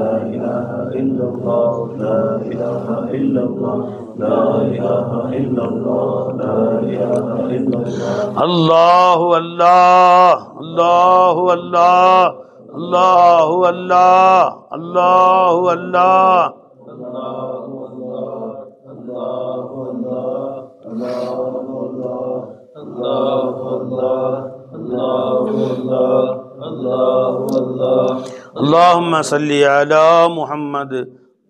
லா இலாஹ இல்லல்லாஹ், லா இலாஹ இல்லல்லாஹ், லா இலாஹ இல்லல்லாஹ், லா இலாஹ இல்லல்லாஹ். அல்லாஹு அல்லாஹ், அல்லாஹு அல்லாஹ், அல்லாஹு அல்லாஹ், அல்லாஹு அல்லாஹ், அல்லாஹு அல்லாஹ், அல்லாஹு அல்லாஹ், அல்லாஹு அல்லாஹ், அல்லாஹு அல்லாஹ், அல்லாஹு அல்லாஹ், அல்லாஹு அல்லாஹ். اللهم صل على محمد،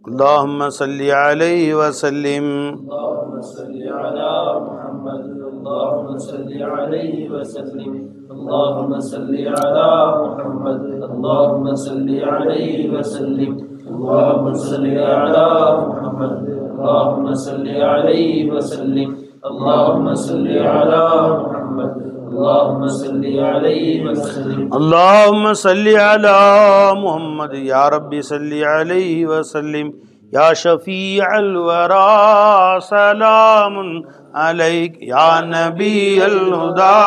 اللهم صل عليه وسلم. اللهم صل على محمد، اللهم صل عليه وسلم. اللهم صل على محمد، اللهم صل عليه وسلم. اللهم صل على محمد، اللهم صل عليه وسلم. اللهم صل على محمد، اللهم صل عليه وسلم. اللهم صل على محمد، يا ربي صل عليه وسلم. يا شفيع الورى سلام عليك، يا نبي الهدى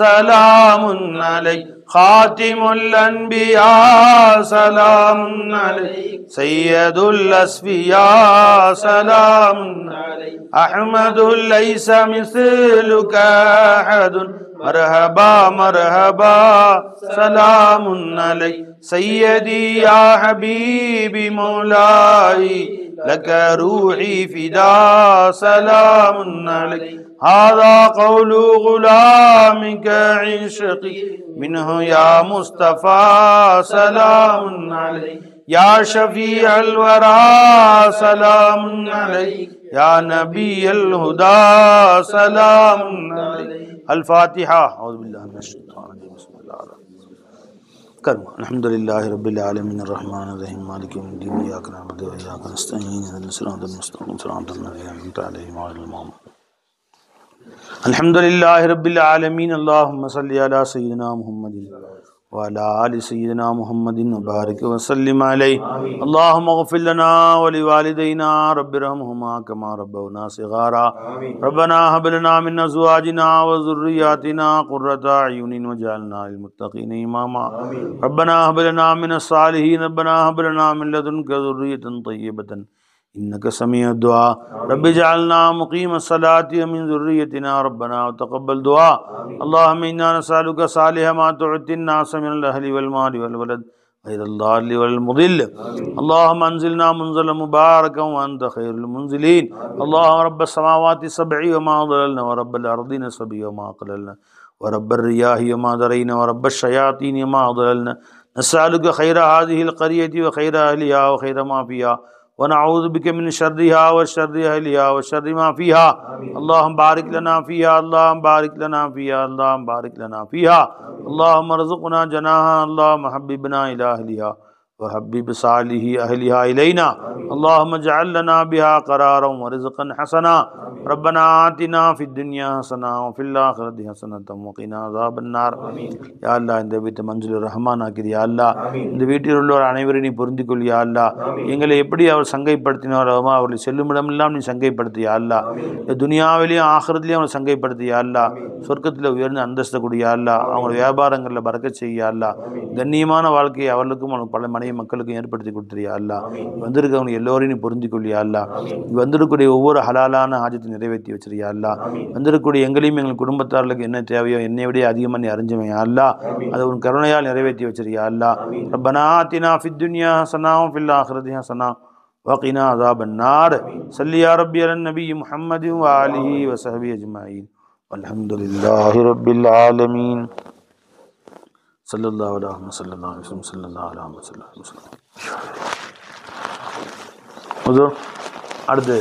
سلام عليك. خاتم الأنبياء سلام عليك. سيد الأصفياء سلام عليك. أحمد ليس مثلك أحد، मरहबा मरहबा सलामुन अलैक सय्यदी या हबीबी मौलाई लक रूही फिदा सलामुन अलैक हादा कौलु गुलामिक इश्क़ी मिन्हु या मुस्तफ़ा सलामुन अलैक या शफी अल वरा सलामुन अलैक या नबी अल हुदा सलामुन अलैक अल फातिहा औज़ु बिल्लाहि मिनश शैतानिर रजीम बिस्मिल्लाहिर रहमानिर रहीम कर्म अल्हम्दुलिल्लाहि रब्बिल आलमीन अर्रहमानिर रहीम मालिकि यौमिद्दीन इय्याका नअबुदु व इय्याका नस्तईन इहदिनस सिरातल मुस्तक़ीम सिरातल लज़ीना अनअमता अलैहिम गैरिल मग़्दूबि अल्हम्दुलिल्लाहि रब्बिल आलमीन अल्लाहुम्मा सल्लि अला सय्यिदिना मुहम्मदिन व अला आलि सय्यिदिना मुहम्मदिन व बारिक व सल्लिम अलैहि अल्लाहुम्मा इग़फिर लना व लिवालिदैना रब्बिरहम्हुमा कमा रब्बौना सिगारा रब्बना हब लना मिन अज़वाजिना व ज़ुर्रिय्यातिना क़ुर्रता अयुनिन वजअलना लिल्मुत्तक़ीना इमामा रब्बना हब लना मिनस सालिहीन रब्बना हब लना मिन लदुनका ज़ुर्रिय्यतन तय्यिबतन इन्नका समीउद दुआ रब्बि जअलना मुक़ीमस सलाति व मिन ज़ुर्रिय्यतिना रब्बना व तक़ब्बल दुआ अल्लाहुम्मा इन्ना नसअलुका सालिह मा तुअतिन नास मिनल अहलि वल मालि वल वलद गैरल दाल्लि वल मुदिल्ल अल्लाहुम्मा अंज़िलना मुनज़लन मुबारकन व अंत खैरुल मुनज़िलीन अल्लाहुम्मा रब्बस समावाति सब'i व मा ज़ललना व रब्बल अर्दिन सब'i व मा क़ललना व रब्बर रियाहि व मा ज़रैना व रब्बश शयातीन व मा ज़ललना नसअलुका खैर हाज़िहिल क़रियति व खैर अहलिहा व खैर मा फ़ीहा व नऊज़ु बिका मिन शर्रिहा व शर्रि अहलिहा व शर्रि मा फ़ीहा अल्लाहुम्मा बारिक लना फ़ीहा अल्लाहुम्मा बारिक लना फ़ीहा अल्लाहुम्मा बारिक लना फ़ीहा अल्लाहुम्मा अर्ज़ुक़ना जनाहा अल्लाहुम्मा हब्बिबना इला अहलिहा व हब्बिब सालिहि अहलिहा इलैना अल्लाहुम्मा जअल लना बिहा क़रारन व रिज़्क़न हसना रब्बना आतिना फ़िद दुनिया हसना व फ़िल आख़िरति हसनतन व क़िना अज़ाबन नार या अल्लाह இந்த வீட்டை மன்சில் ரஹ்மானாக்கிறியா யா அல்லாஹ் இந்த வீட்டில் உள்ளவர் அனைவரையும் நீ பொருந்திக் கொள் யா அல்லாஹ் எங்களை எப்படி அவர் சங்கைப்படுத்தினாரோ அவர்களை செல்லுமிடமெல்லாம் நீ சங்கைப்படுத்தியா அல்லாஹ் இந்த துனியாவிலையும் ஆகிரத்திலையும் அவங்களை சங்கைப்படுத்தியா அல்லாஹ் சொர்க்கத்தில் உயர்ந்த அந்தஸ்தை கூடியா அல்லாஹ் அவங்க வியாபாரங்களில் பறக்கச் செய்யா அல்லாஹ் கண்ணியமான வாழ்க்கையை அவர்களுக்கும் அவங்களுக்கு பல மனைவி மக்களுக்கும் ஏற்படுத்தி கொடுத்துறியா அல்லாஹ் வந்திருக்கவங்க எல்லோரையும் நீ பொருந்திக் கொள்ளியா அல்லாஹ் வந்திருக்கக்கூடிய ஒவ்வொரு ஹலாலான ஆஜத்தை நிறைவேற்றி வச்சிருயா அல்லாஹ் வந்திருக்கக்கூடிய எங்களையும் எங்கள் குடும்பத்தார்களுக்கு என்ன தேவையோ என்னை விட அதிகமாக நீ அறிஞ்சவன் அல்லாஹ் அதை உன் கருணையால் நிறைவேற்றி வச்சிருயா அல்லாஹ் ரப்பனா ஆத்தினா ஃபித் துன்யா ஹஸனா வ ஃபில் ஆখিরাতি ஹஸனா வகினா அஸாபன் நார் ஸல்லி யா ரப்பி அலன் நபி முஹம்மதி வ ஆலிஹி வ ஸஹ்பி அஜ்மஈன் வல்ஹம்துலில்லாஹி ரப்பில் ஆலமீன் ஸல்லல்லாஹு அலைஹி வஸல்லம் ஸல்லல்லாஹு அலைஹி வஸல்லம் அடுத்து